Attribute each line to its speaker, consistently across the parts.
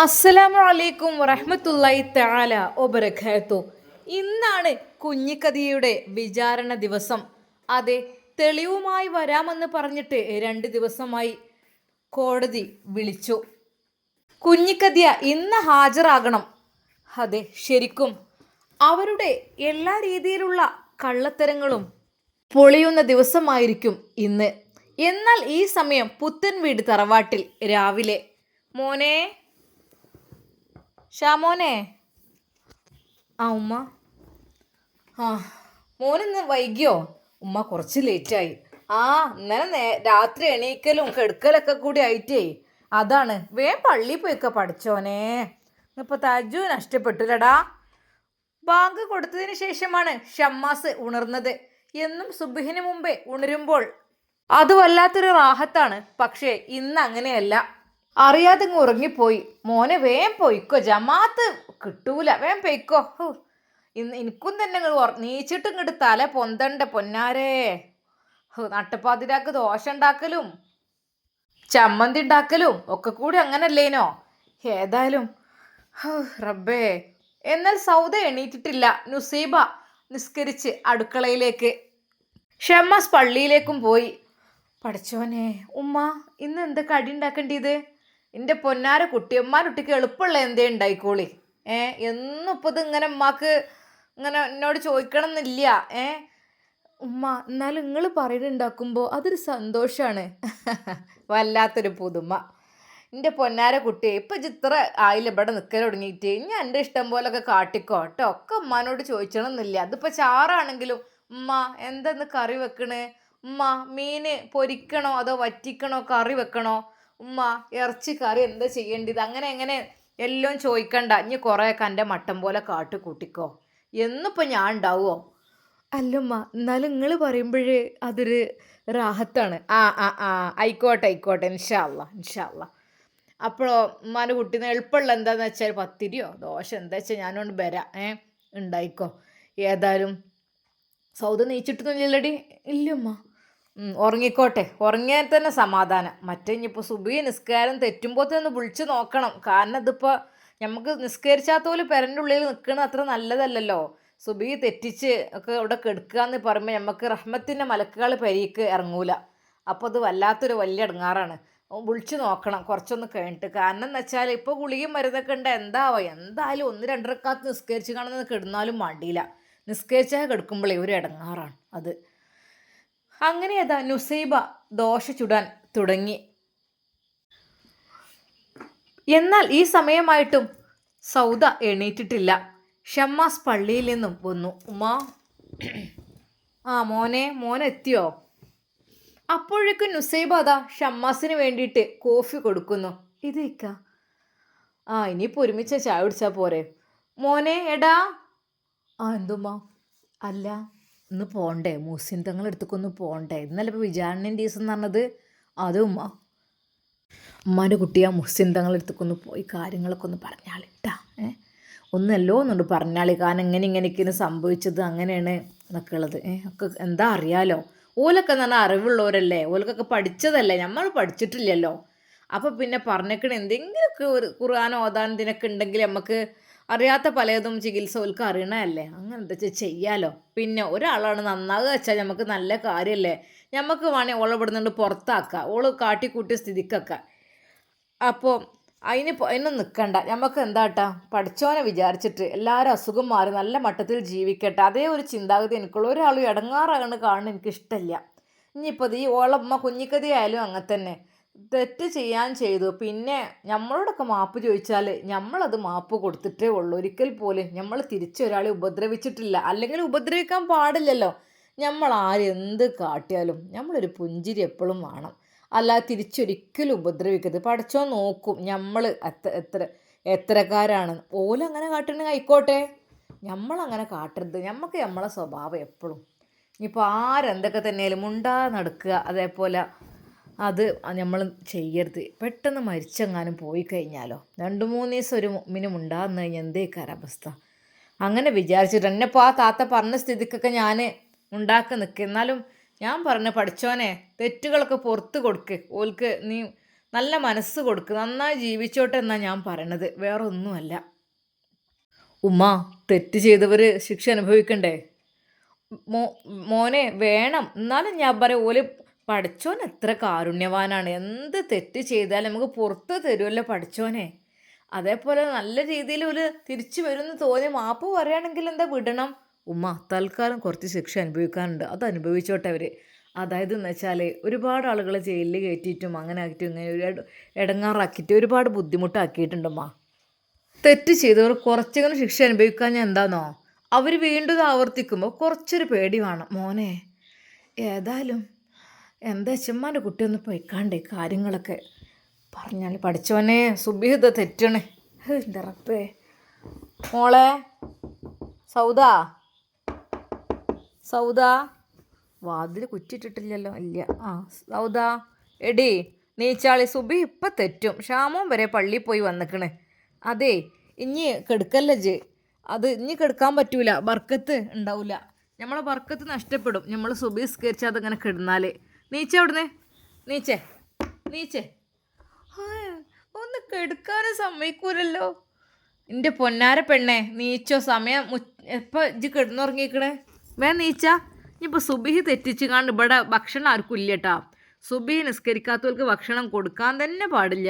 Speaker 1: അസ്സലാമു അലൈക്കും വറഹ്മത്തുള്ളാഹി തആല വബറകാതുഹു. ഇന്നാണ് കുഞ്ഞിക്കതിയുടെ വിചാരണ ദിവസം. അതെ, തെളിവുമായി വരാമെന്ന് പറഞ്ഞിട്ട് 2 ദിവസമായി കോടതി വിളിച്ചു. കുഞ്ഞിക്കതിയ ഇന്ന് ഹാജരാകണം. അതെ, ശരിക്കും അവരുടെ എല്ലാ രീതിയിലുള്ള കള്ളത്തരങ്ങളും പൊളിയുന്ന ദിവസമായിരിക്കും ഇന്ന്. എന്നാൽ ഈ സമയം പുത്തൻ വീട് തറവാട്ടിൽ രാവിലെ മോനെ ഷാമോനെ. ഉമ്മ. ആ മോനിന്ന് വൈകിയോ? ഉമ്മ കുറച്ച് ലേറ്റായി. ഇന്നലെ രാത്രി എണീക്കലും കെടുക്കലൊക്കെ കൂടി ആയിട്ടേ അതാണ്. പള്ളിയിൽ പോയിക്ക പഠിച്ചോനെ. ഇപ്പൊ തജു നഷ്ടപ്പെട്ടില്ലടാ. ബാങ്ക് കൊടുത്തതിന് ശേഷമാണ് ഷമ്മാസ് ഉണർന്നത്. എന്നും സുബ്ഹിന് മുമ്പേ ഉണരുമ്പോൾ അത് വല്ലാത്തൊരു റാഹത്താണ്. പക്ഷേ ഇന്ന് അങ്ങനെയല്ല. അറിയാതെ ഉറങ്ങിപ്പോയി. മോനെ പോയിക്കോ, ജമാഅത്ത് കിട്ടൂല. പോയിക്കോ. ഇന്ന് എനിക്കും തന്നെ നീച്ചിട്ട് ഇങ്ങോട്ട് തല പൊന്തണ്ട പൊന്നാരേ. നട്ടപ്പാതിരാക്ക് ദോശ ഉണ്ടാക്കലും ചമ്മന്തി ഉണ്ടാക്കലും ഒക്കെ കൂടി അങ്ങനല്ലേനോ. ഏതായാലും റബ്ബേ. എന്നാൽ സൗദ എണീറ്റിട്ടില്ല. നുസൈബ നിസ്കരിച്ച് അടുക്കളയിലേക്ക്, ഷമ്മാസ് പള്ളിയിലേക്കും പോയി. പഠിച്ചോനെ, ഉമ്മ ഇന്ന് എന്താ കടി ഉണ്ടാക്കേണ്ടത്? എൻ്റെ പൊന്നാര കുട്ടിക്ക് എളുപ്പമുള്ള എന്തേ ഉണ്ടായിക്കോളി. എന്നും ഇപ്പം ഇത് ഇങ്ങനെ ഉമ്മാക്ക് ഇങ്ങനെ എന്നോട് ചോദിക്കണം എന്നില്ല. ഉമ്മ എന്നാലും നിങ്ങൾ പറയുന്നുണ്ടാക്കുമ്പോൾ അതൊരു സന്തോഷമാണ്. വല്ലാത്തൊരു പുതുമ. എൻ്റെ പൊന്നാര കുട്ടിയെ ഇപ്പം ഇത്ര ആയില്ല ഇവിടെ നിൽക്കൽ തുടങ്ങിയിട്ട്. ഞാൻ എൻ്റെ ഇഷ്ടം പോലൊക്കെ കാട്ടിക്കോ കേട്ടോ. ഒക്കെ ഉമ്മാനോട് ചോദിക്കണം എന്നില്ല. അതിപ്പോൾ ചാറാണെങ്കിലും ഉമ്മ എന്തെന്ന് കറി വെക്കണേ? ഉമ്മ മീൻ പൊരിക്കണോ അതോ വറ്റിക്കണോ, കറി വെക്കണോ? ഉമ്മ ഇറച്ചി കറി എന്താ ചെയ്യേണ്ടത്? അങ്ങനെ എല്ലാം ചോദിക്കണ്ട. ഇനി കുറേയൊക്കെ എൻ്റെ മട്ടം പോലെ കാട്ട് കൂട്ടിക്കോ. എന്നിപ്പോൾ ഞാൻ ഉണ്ടാവുമോ? അല്ലമ്മ, എന്നാലും നിങ്ങൾ പറയുമ്പോഴേ അതൊരു റാഹത്താണ്. ആയിക്കോട്ടെ ഇൻഷാ അല്ലാ. അപ്പോഴോ ഉമ്മാൻ്റെ കുട്ടീനെ എളുപ്പമുള്ള എന്താണെന്ന് വെച്ചാൽ പത്തിരിയോ ദോശ എന്താ വെച്ചാൽ ഞാനോണ്ട് വരാം. ഉണ്ടായിക്കോ. ഏതായാലും സൗദ നീച്ചിട്ടൊന്നുമില്ലടി. ഇല്ലമ്മ. ഉറങ്ങിക്കോട്ടെ. ഉറങ്ങിയാൽ തന്നെ സമാധാനം. മറ്റേ ഇനിയിപ്പോൾ സുബഹി നിസ്കാരം തെറ്റുമ്പോൾ തന്നെ ഒന്ന് വിളിച്ച് നോക്കണം. കാരണം ഇതിപ്പോൾ നമുക്ക് നിസ്കരിച്ചാത്ത പോലെ പെരൻ്റെ ഉള്ളിൽ നിൽക്കുന്നത് അത്ര നല്ലതല്ലല്ലോ. സുബഹി തെറ്റിച്ച് ഒക്കെ ഇവിടെ കെടുക്കുക എന്ന് പറയുമ്പോൾ നമുക്ക് റഹ്മത്തിൻ്റെ മലക്കുകൾ പെരീക്ക് ഇറങ്ങൂല. അപ്പോൾ അത് വല്ലാത്തൊരു വലിയ ഇടങ്ങാറാണ്. വിളിച്ച് നോക്കണം കുറച്ചൊന്ന് കഴിഞ്ഞിട്ട്. കാരണം എന്ന് വെച്ചാൽ ഇപ്പോൾ ഗുളികയും മരുന്നൊക്കെ ഉണ്ട്. എന്തായാലും 1-2 റക്അത്ത് നിസ്കരിച്ച് കാണുന്നത് കിടന്നാലും മടിയില്ല. നിസ്കരിച്ചാൽ കിടക്കുമ്പോഴേ ഒരു ഇടങ്ങാറാണ് അത്. അങ്ങനെ നുസൈബ ദോശ ചുടാൻ തുടങ്ങി. എന്നാൽ ഈ സമയമായിട്ടും സൗദ എണീറ്റിട്ടില്ല. ഷമ്മാസ് പള്ളിയിൽ നിന്നും വന്നു. ഉമ്മാ. മോനെത്തിയോ? അപ്പോഴേക്കും നുസൈബ ഷമ്മാസിന് വേണ്ടിയിട്ട് കോഫി കൊടുക്കുന്നു. ഇക്ക. ഇനിയിപ്പോൾ ഒരുമിച്ച് ചായ കുടിച്ചാൽ പോരെ? മോനെ എടാ. എന്തുമ്മാ? അല്ല, ഇന്ന് പോണ്ടേ? മുഹ്സിൻ തങ്ങളുടെ അടുത്തേക്കൊന്ന് പോണ്ടേ? ഇന്നലെ ഇപ്പോൾ വിചാരണേൻ്റെ ദിവസം എന്ന് പറഞ്ഞത്. അത് ഉമ്മാൻ്റെ കുട്ടിയാ മുഹ്സിൻ തങ്ങളുടെ അടുത്തേക്കൊന്ന് പോയി കാര്യങ്ങളൊക്കെ ഒന്ന് പറഞ്ഞാളിട്ടാ. ഒന്നല്ലോ എന്നുണ്ട് പറഞ്ഞാളി. കാരണം ഇങ്ങനെയൊക്കെയാണ് സംഭവിച്ചത്, അങ്ങനെയാണ് എന്നൊക്കെ ഉള്ളത്. ഒക്കെ എന്താ അറിയാലോ. ഓലൊക്കെ എന്ന് പറഞ്ഞാൽ അറിവുള്ളവരല്ലേ. ഓലക്കൊക്കെ പഠിച്ചതല്ലേ, നമ്മൾ പഠിച്ചിട്ടില്ലല്ലോ. അപ്പോൾ പിന്നെ പറഞ്ഞേക്കണ എന്തെങ്കിലുമൊക്കെ ഒരു ഖുർആൻ ഓതാൻ ഇതിനൊക്കെ ഉണ്ടെങ്കിൽ നമുക്ക് അറിയാത്ത പലതും ചികിത്സ ഓൽക്ക് അറിയണമല്ലേ. അങ്ങനെ എന്താ വെച്ചാൽ ചെയ്യാലോ. പിന്നെ ഒരാളാണ് നന്നാകുക വെച്ചാൽ നമുക്ക് നല്ല കാര്യമല്ലേ. നമുക്ക് വേണേൽ ഓളെ ഇവിടുന്നുണ്ട് പുറത്താക്കാം, ഓള് കാട്ടിക്കൂട്ടിയ സ്ഥിതിക്കൊക്കെ. അപ്പോൾ അതിനൊന്നും നിൽക്കണ്ട. നമുക്ക് എന്താട്ടാ, പഠിച്ചോനെ വിചാരിച്ചിട്ട് എല്ലാവരും അസുഖം മാറി നല്ല മട്ടത്തിൽ ജീവിക്കട്ടെ. അതേ ഒരു ചിന്താഗതി എനിക്കുള്ള. ഒരാളും ഇടങ്ങാറാണ് കാണുന്നത് എനിക്കിഷ്ടമില്ല. ഇനിയിപ്പോൾ ഈ ഓളമ്മ കുഞ്ഞിക്കതി ആയാലും അങ്ങനെ തന്നെ. തെറ്റ് ചെയ്യാൻ ചെയ്തു, പിന്നെ നമ്മളോടൊക്കെ മാപ്പ് ചോദിച്ചാൽ നമ്മളത് മാപ്പ് കൊടുത്തിട്ടേ ഉള്ളൂ. ഒരിക്കൽ പോലും നമ്മൾ തിരിച്ചൊരാളെ ഉപദ്രവിച്ചിട്ടില്ല. അല്ലെങ്കിൽ ഉപദ്രവിക്കാൻ പാടില്ലല്ലോ. നമ്മൾ ആരെന്ത് കാട്ടിയാലും നമ്മളൊരു പുഞ്ചിരി എപ്പോഴും വേണം. അല്ലാതെ തിരിച്ചൊരിക്കലും ഉപദ്രവിക്കരുത്. പടച്ചോൻ നോക്കും നമ്മൾ എത്രക്കാരാണ്. ഓലങ്ങനെ കാട്ടണമെങ്കിൽ ആയിക്കോട്ടെ, നമ്മളങ്ങനെ കാട്ടരുത്. നമുക്ക് നമ്മളെ സ്വഭാവം എപ്പോഴും. ഇനിയിപ്പോൾ ആരെന്തൊക്കെ തന്നെയാലും മുണ്ടാതെ നടക്കുക. അതേപോലെ അത് നമ്മൾ ചെയ്യരുത്. പെട്ടെന്ന് മരിച്ചെങ്ങാനും പോയി കഴിഞ്ഞാലോ, 2-3 ദിവസം ഒരു മുമ്പിനും ഉണ്ടാകുന്ന കഴിഞ്ഞാൽ എന്തേക്കാരം അവസ്ഥ. അങ്ങനെ വിചാരിച്ചിട്ട് എന്നെപ്പോൾ താത്ത പറഞ്ഞ സ്ഥിതിക്കൊക്കെ ഞാൻ ഉണ്ടാക്കി നിൽക്കുക. എന്നാലും ഞാൻ പറഞ്ഞ പഠിച്ചോനെ തെറ്റുകളൊക്കെ പുറത്ത് കൊടുക്ക്. ഓൽക്ക് നീ നല്ല മനസ്സ് കൊടുക്കുക, നന്നായി ജീവിച്ചോട്ടെ എന്നാണ് ഞാൻ പറയണത്, വേറെ ഒന്നുമല്ല. ഉമ്മ, തെറ്റ് ചെയ്തവർ ശിക്ഷ അനുഭവിക്കണ്ടേ? മോനെ വേണം, എന്നാലും ഞാൻ പറയാം, ഓല് പഠിച്ചോൻ എത്ര കാരുണ്യവാനാണ്. എന്ത് തെറ്റ് ചെയ്താലും നമുക്ക് പുറത്ത് തരുമല്ലോ പഠിച്ചോനെ. അതേപോലെ നല്ല രീതിയിൽ ഒരു തിരിച്ചു വരുമെന്ന് തോന്നി മാപ്പ് പറയുകയാണെങ്കിൽ എന്താ വിടണം. ഉമ്മ, തൽക്കാലം കുറച്ച് ശിക്ഷ അനുഭവിക്കാനുണ്ട്, അത് അനുഭവിച്ചോട്ടെ അവർ. അതായത് എന്ന് വെച്ചാൽ ഒരുപാട് ആളുകളെ ജയിലിൽ കയറ്റിയിട്ടും അങ്ങനെ ആക്കിയിട്ടും ഇങ്ങനെ ഒരു ഇടങ്ങാറാക്കിയിട്ട് ഒരുപാട് ബുദ്ധിമുട്ടാക്കിയിട്ടുണ്ടമ്മ. തെറ്റ് ചെയ്തവർ കുറച്ചെങ്കിലും ശിക്ഷ അനുഭവിക്കാൻ ഞാൻ എന്താണോ, അവർ വീണ്ടും ആവർത്തിക്കുമ്പോൾ കുറച്ചൊരു പേടി വേണം മോനെ. ഏതായാലും എന്താ ചെമ്മാൻ്റെ കുട്ടിയൊന്ന് പോയിക്കാണ്ടേ കാര്യങ്ങളൊക്കെ പറഞ്ഞാൽ പഠിച്ചോനെ. സുബിഹിത തെറ്റണേ, എൻ്റെ റബ്ബേ. മോളെ സൗദാ, സൗദാ, വാതിൽ കുറ്റിട്ടിട്ടില്ലല്ലോ, ഇല്ല. ആ സൗദാ, എടി നീച്ചാളി, സുബി ഇപ്പം തെറ്റും. ഷാമോൻ വരെ പള്ളിയിൽ പോയി വന്നിക്കണേ. അതെ, ഇനി കെടുക്കല്ലേ, അത് ഇനി കെടുക്കാൻ പറ്റൂല, ബർക്കത്ത് ഉണ്ടാവില്ല, നമ്മളെ ബർക്കത്ത് നഷ്ടപ്പെടും. നമ്മൾ സുബി സ്കരിച്ചാൽ അതങ്ങനെ കിടന്നാൽ. നീച്ചേ അവിടുന്ന്, നീച്ചേ നീച്ചേ. ഒന്ന് കെടുക്കാനും സമ്മതിക്കൂലല്ലോ. എൻ്റെ പൊന്നാര പെണ്ണേ, നീച്ചോ, സമയം എപ്പോൾ ഇജ്ജ് കിടന്നുറങ്ങിക്കണേ, നീച്ചാ. ഇനിയിപ്പോൾ സുബിഹി തെറ്റിച്ച് കാണ്ട് ഇവിടെ ഭക്ഷണം ആർക്കും ഇല്ല കേട്ടാ. സുബിഹി നിസ്കരിക്കാത്തവർക്ക് ഭക്ഷണം കൊടുക്കാൻ തന്നെ പാടില്ല.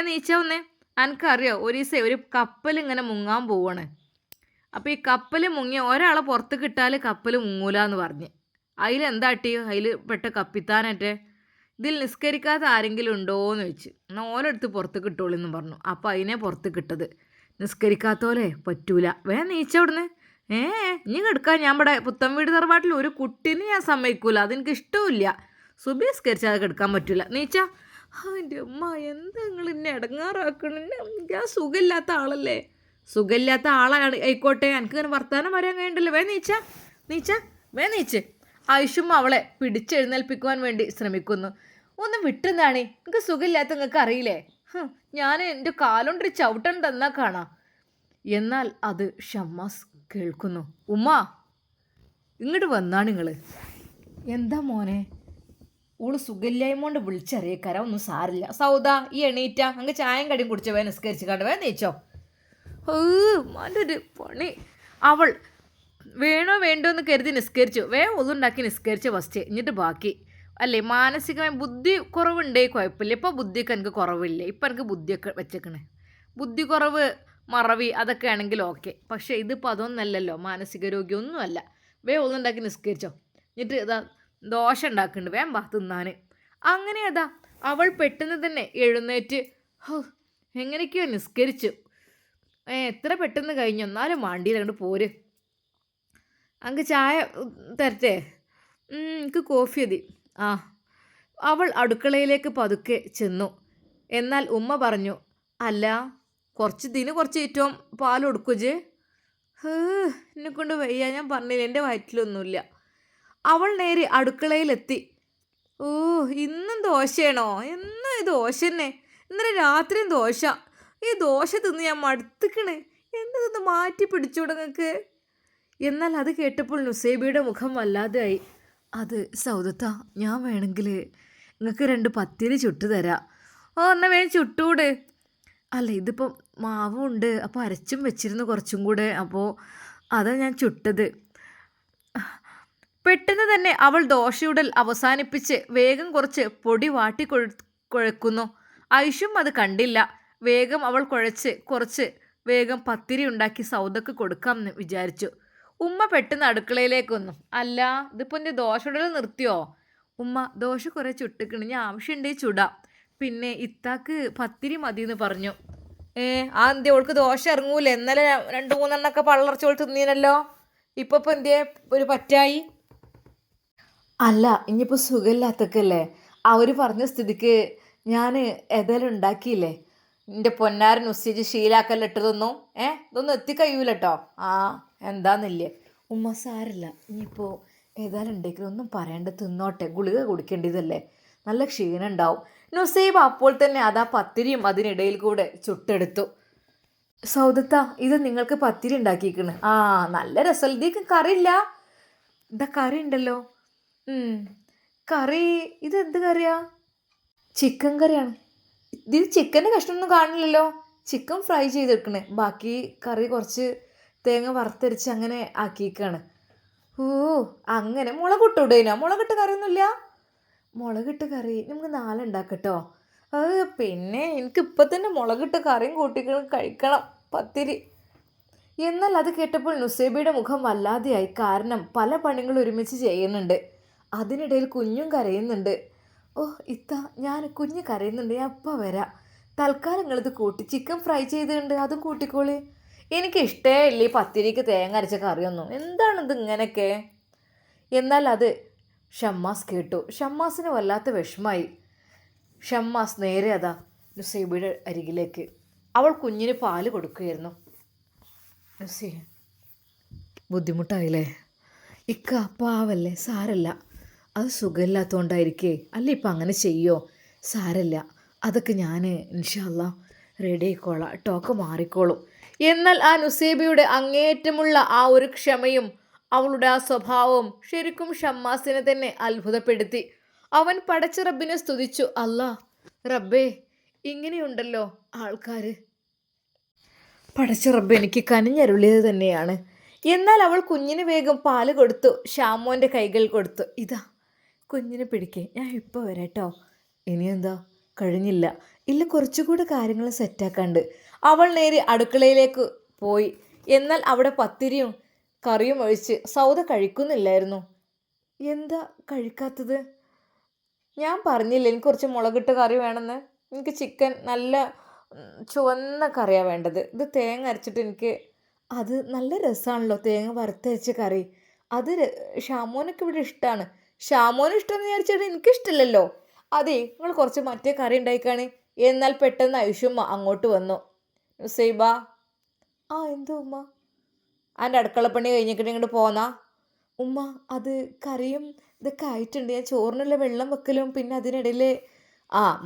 Speaker 1: നീച്ചാ ഒന്നേ. എനിക്കറിയോ, ഒരു ദിവസം ഒരു കപ്പൽ ഇങ്ങനെ മുങ്ങാൻ പോവാണ്. അപ്പോൾ ഈ കപ്പൽ മുങ്ങി ഒരാളെ പുറത്ത് കിട്ടാൽ കപ്പൽ മുങ്ങൂലെന്ന് പറഞ്ഞ്. അതിലെന്താട്ടി, അതിൽ പെട്ട കപ്പിത്താനറ്റെ ഇതിൽ നിസ്കരിക്കാത്ത ആരെങ്കിലും ഉണ്ടോയെന്ന് ചോദിച്ചു. എന്നാൽ ഓലെടുത്ത് പുറത്ത് കിട്ടുള്ളൂ എന്ന് പറഞ്ഞു. അപ്പോൾ അതിനെ പുറത്ത് കിട്ടത്. നിസ്കരിക്കാത്തോലെ പറ്റൂല. നീച്ചവിടുന്ന്. ഇനി കെടുക്കാൻ ഞാൻ ഇവിടെ പുത്തൻ വീട് തറവാട്ടിൽ ഒരു കുട്ടീനെ ഞാൻ സമ്മതിക്കൂല, അതെനിക്ക് ഇഷ്ടമില്ല. സുബി നിസ്കരിച്ചാൽ അത് കെടുക്കാൻ പറ്റൂല. നീച്ചാ. എൻ്റെ അമ്മ, എന്താ നിങ്ങൾ എന്നെ ഇടങ്ങാറാക്കണം. ഞാൻ സുഖമില്ലാത്ത ആളല്ലേ. സുഖമില്ലാത്ത ആളാണ് ആയിക്കോട്ടെ, എനിക്കിങ്ങനെ വർത്താനം പറയാൻ കഴിയണ്ടല്ലോ. നീച്ചാ നീച്ചാ, നീച്ച്. ആയിഷും അവളെ പിടിച്ചെഴുന്നേൽപ്പിക്കുവാൻ വേണ്ടി ശ്രമിക്കുന്നു. ഒന്ന് വിട്ടുന്നാണേ, നിങ്ങൾക്ക് സുഖമില്ലാത്ത നിങ്ങൾക്ക് അറിയില്ലേ. ഞാൻ എൻ്റെ കാലുകൊണ്ടൊരു ചവിട്ടൻ തന്നാൽ കാണാം. എന്നാൽ അത് ഷമ്മാസ് കേൾക്കുന്നു. ഉമ്മ, ഇങ്ങോട്ട് വന്നാണ് നിങ്ങൾ. എന്താ മോനെ? ഓള് സുഖമില്ലായ്മ കൊണ്ട് വിളിച്ചറിയിക്കാരാ, ഒന്നും സാരില്ല. സൗദാ, ഈ എണീറ്റ അങ്ങ് ചായം കടിയും കുടിച്ച നിസ്കരിച്ച് കണ്ട് നീച്ചോ. മാൻ്റെ ഒരു പണി. അവൾ വേണോ വേണ്ടോ എന്ന് കരുതി നിസ്കരിച്ചു. ഒന്നുണ്ടാക്കി നിസ്കരിച്ച് ഫസ്റ്റ്, എന്നിട്ട് ബാക്കി. അല്ലേ, മാനസികമായി ബുദ്ധി കുറവുണ്ടേ കുഴപ്പമില്ല. ഇപ്പോൾ ബുദ്ധിയൊക്കെ എനിക്ക് കുറവില്ല. ഇപ്പം എനിക്ക് ബുദ്ധിയൊക്കെ വെച്ചേക്കണേ. ബുദ്ധി കുറവ്, മറവി അതൊക്കെ ആണെങ്കിൽ ഓക്കെ. പക്ഷേ ഇതിപ്പോൾ അതൊന്നല്ലല്ലോ, മാനസിക രോഗിയൊന്നുമല്ല. ഒന്നുണ്ടാക്കി നിസ്കരിച്ചോ. എന്നിട്ട് ഇതാ ദോശ ഉണ്ടാക്കുന്നുണ്ട്, വാ തിന്നാൻ. അങ്ങനെ അതാ അവൾ പെട്ടെന്ന് തന്നെ എഴുന്നേറ്റ് എങ്ങനെയൊക്കെയോ നിസ്കരിച്ചു. എത്ര പെട്ടെന്ന് കഴിഞ്ഞു, എന്നാലും വാണ്ടിയില്ല, അങ്ങോട്ട് പോര്. അങ്ങ് ചായ തരട്ടെ? എനിക്ക് കോഫി മതി. അവൾ അടുക്കളയിലേക്ക് പതുക്കെ ചെന്നു. എന്നാൽ ഉമ്മ പറഞ്ഞു, അല്ല കുറച്ച് ഏറ്റവും പാൽ കൊടുക്കുജ്. എന്നെക്കൊണ്ട് വയ്യ, ഞാൻ പറഞ്ഞില്ല, എൻ്റെ വയറ്റിലൊന്നുമില്ല. അവൾ നേരെ അടുക്കളയിലെത്തി. ഇന്നും ദോശയാണോ? എന്നും ഈ ദോശ തന്നെ, ഇന്നലെ രാത്രിയും ദോശ. ഈ ദോശ തിന്ന് ഞാൻ മടുത്തിക്കണേ, എന്തൊന്ന് മാറ്റി പിടിച്ചൂടെ നിങ്ങൾക്ക്? എന്നാൽ അത് കേട്ടപ്പോൾ നുസൈബയുടെ മുഖം വല്ലാതെയായി. അത് സൗദത്ത, ഞാൻ വേണമെങ്കിൽ നിങ്ങൾക്ക് 2 പത്തിരി ചുട്ടു തരാം. എന്നാൽ വേഗം ചുട്ടൂടെ. അല്ല, ഇതിപ്പോൾ മാവുണ്ട്, അപ്പോൾ അരച്ചും വെച്ചിരുന്നു കുറച്ചും കൂടെ, അപ്പോൾ അതാണ് ഞാൻ ചുട്ടത്. പെട്ടെന്ന് തന്നെ അവൾ ദോശയുടൽ അവസാനിപ്പിച്ച് വേഗം കുറച്ച് പൊടി വാട്ടി കുഴക്കുന്നു. ഐഷും അത് കണ്ടില്ല. വേഗം അവൾ കുഴച്ച് കുറച്ച് വേഗം പത്തിരി ഉണ്ടാക്കി സൗദക്ക് കൊടുക്കാമെന്ന് വിചാരിച്ചു. ഉമ്മ പെട്ടെന്ന് അടുക്കളയിലേക്ക് വന്നു. അല്ല, ഇതിപ്പോൾ എൻ്റെ ദോശയുടൽ നിർത്തിയോ? ഉമ്മ, ദോശ കുറേ ചുട്ടിക്കണ്, ഞാൻ ആവശ്യമുണ്ടെങ്കിൽ ചുടാം. പിന്നെ ഇത്താക്ക് പത്തിരി മതി എന്ന് പറഞ്ഞു. എന്തിയെ ഓൾക്ക് ദോശ ഇറങ്ങൂലേ? ഇന്നലെ 2-3 എണ്ണമൊക്കെ പള്ളർച്ചോൾ തിന്നീനല്ലോ. ഇപ്പോൾ എന്തിയെ ഒരു പറ്റായി? അല്ല, ഇനിയിപ്പോൾ സുഖമില്ലാത്തക്കല്ലേ, അവർ പറഞ്ഞ സ്ഥിതിക്ക് ഞാൻ ഏതായാലും ഉണ്ടാക്കിയില്ലേ. എൻ്റെ പൊന്നാരൻ ഉസ്സിച്ച് ശീലാക്കല്ലിട്ടതൊന്നും ഇതൊന്നും എത്തിക്കഴിയൂല കേട്ടോ. എന്താന്നില്ലേ ഉമ്മ, സാരില്ല, ഇനിയിപ്പോൾ ഏതായാലും ഉണ്ടെങ്കിലും ഒന്നും പറയേണ്ട, തിന്നോട്ടെ, ഗുളിക കുടിക്കേണ്ടതല്ലേ, നല്ല ക്ഷീണം ഉണ്ടാവും. നുസൈബ് അപ്പോൾ തന്നെ അതാ പത്തിരിയും അതിനിടയിൽ കൂടെ ചുട്ടെടുത്തു. സൗദത്ത, ഇത് നിങ്ങൾക്ക് പത്തിരി ഉണ്ടാക്കിയിരിക്കണ്. നല്ല രസം. ഇതിക്ക് കറിയില്ല? ഇതാ കറി ഉണ്ടല്ലോ. കറി, ഇതെന്ത് കറിയാ? ചിക്കൻ കറിയാണ്. ഇതിൽ ചിക്കൻ്റെ കഷ്ണമൊന്നും കാണില്ലല്ലോ. ചിക്കൻ ഫ്രൈ ചെയ്തെടുക്കണേ, ബാക്കി കറി കുറച്ച് തേങ്ങ വറുത്തരച്ച് അങ്ങനെ ആക്കിയേക്കാണ്. ഓ, അങ്ങനെ മുളകിട്ട് ഇടേനോ? മുളകിട്ട് കറിയൊന്നുമില്ല. മുളകിട്ട് കറി നമുക്ക് നാളെ ഉണ്ടാക്കട്ടോ. അത് പിന്നെ എനിക്കിപ്പോൾ തന്നെ മുളകിട്ട് കറിയും കൂട്ടിക്കണം, കഴിക്കണം പത്തിരി. എന്നാൽ അത് കേട്ടപ്പോൾ നുസൈബയുടെ മുഖം വല്ലാതെയായി. കാരണം പല പണികളും ഒരുമിച്ച് ചെയ്യുന്നുണ്ട്. അതിനിടയിൽ കുഞ്ഞും കരയുന്നുണ്ട്. ഓ ഇത്ത, ഞാൻ കുഞ്ഞ് കരയുന്നുണ്ട്, ഞാൻ അപ്പം വരാം. തൽക്കാലം നിങ്ങളിത് കൂട്ടി, ചിക്കൻ ഫ്രൈ ചെയ്തിട്ടുണ്ട് അതും കൂട്ടിക്കോളി. എനിക്ക് ഇഷ്ടമേ ഈ പത്തിരിക്ക് തേങ്ങ അരച്ച കറിയൊന്നും. എന്താണിത് ഇങ്ങനെയൊക്കെ? എന്നാൽ അത് ഷമ്മാസ് കേട്ടു. ഷമ്മാസിന് വല്ലാത്ത വിഷമായി. ഷമ്മാസ് നേരെ അതാ നുസൈബയുടെ അരികിലേക്ക്. അവൾ കുഞ്ഞിന് പാല് കൊടുക്കുകയായിരുന്നു. നുസൈ, ബുദ്ധിമുട്ടായില്ലേ? ഇക്ക പാവല്ലേ, സാരല്ല. അത് സുഖമില്ലാത്തതുകൊണ്ടായിരിക്കേ. അല്ല ഇപ്പം അങ്ങനെ ചെയ്യോ? സാരല്ല, അതൊക്കെ ഞാൻ ഇൻഷാ അല്ലാ റെഡി ആയിക്കോളാം, ടോക്ക് മാറിക്കോളും. എന്നാൽ ആ നുസൈബയുടെ അങ്ങേയറ്റമുള്ള ആ ഒരു ക്ഷമയും അവളുടെ ആ സ്വഭാവവും ശരിക്കും ഷമ്മാസിനെ തന്നെ അത്ഭുതപ്പെടുത്തി. അവൻ പടച്ച റബ്ബിനെ സ്തുതിച്ചു. അല്ലാ റബ്ബേ, ഇങ്ങനെയുണ്ടല്ലോ ആൾക്കാർ. പടച്ച റബ്ബ് എനിക്ക് കനിഞ്ഞരുളിയത് തന്നെയാണ്. എന്നാൽ അവൾ കുഞ്ഞിന് വേഗം പാല് കൊടുത്തു. ഷാമോൻ്റെ കൈകൾ കൊടുത്തു. ഇതാ കുഞ്ഞിനെ പിടിക്കേ, ഞാൻ ഇപ്പോൾ വരാട്ടോ. ഇനിയെന്താ കഴിഞ്ഞില്ല? ഇല്ല, കുറച്ചുകൂടെ കാര്യങ്ങൾ സെറ്റാക്കാണ്ട്. അവൾ നേരെ അടുക്കളയിലേക്ക് പോയി. എന്നാൽ അവിടെ പത്തിരിയും കറിയും ഒഴിച്ച് സൗദ കഴിക്കുന്നില്ലായിരുന്നു. എന്താ കഴിക്കാത്തത്? ഞാൻ പറഞ്ഞില്ല എനിക്ക് കുറച്ച് മുളകിട്ട് കറി വേണമെന്ന്. എനിക്ക് ചിക്കൻ നല്ല ചുവന്ന കറിയാണ് വേണ്ടത്. ഇത് തേങ്ങ അരച്ചിട്ട് എനിക്ക് അത് നല്ല രസമാണല്ലോ, തേങ്ങ വറുത്തരച്ച കറി. അത് ഷാമോനൊക്കെ ഇവിടെ ഇഷ്ടമാണ്. ഷാമോന് ഇഷ്ടമെന്ന് വിചാരിച്ചിട്ട് എനിക്കിഷ്ടമില്ലല്ലോ. അതെ, നിങ്ങൾ കുറച്ച് മറ്റേ കറി ഉണ്ടായിക്കാണ്. എന്നാൽ പെട്ടെന്ന് ഐഷുമ്മ അങ്ങോട്ട് വന്നു. നുസൈബ. ആ എന്തോ ഉമ്മ? അതിൻ്റെ അടുക്കളപ്പണി കഴിഞ്ഞിട്ട് ഇങ്ങോട്ട് പോന്നാ? ഉമ്മ, അത് കറിയും ഇതൊക്കെ ആയിട്ടുണ്ട്. ഞാൻ ചോറിനുള്ള വെള്ളം വെക്കലും പിന്നെ അതിനിടയിൽ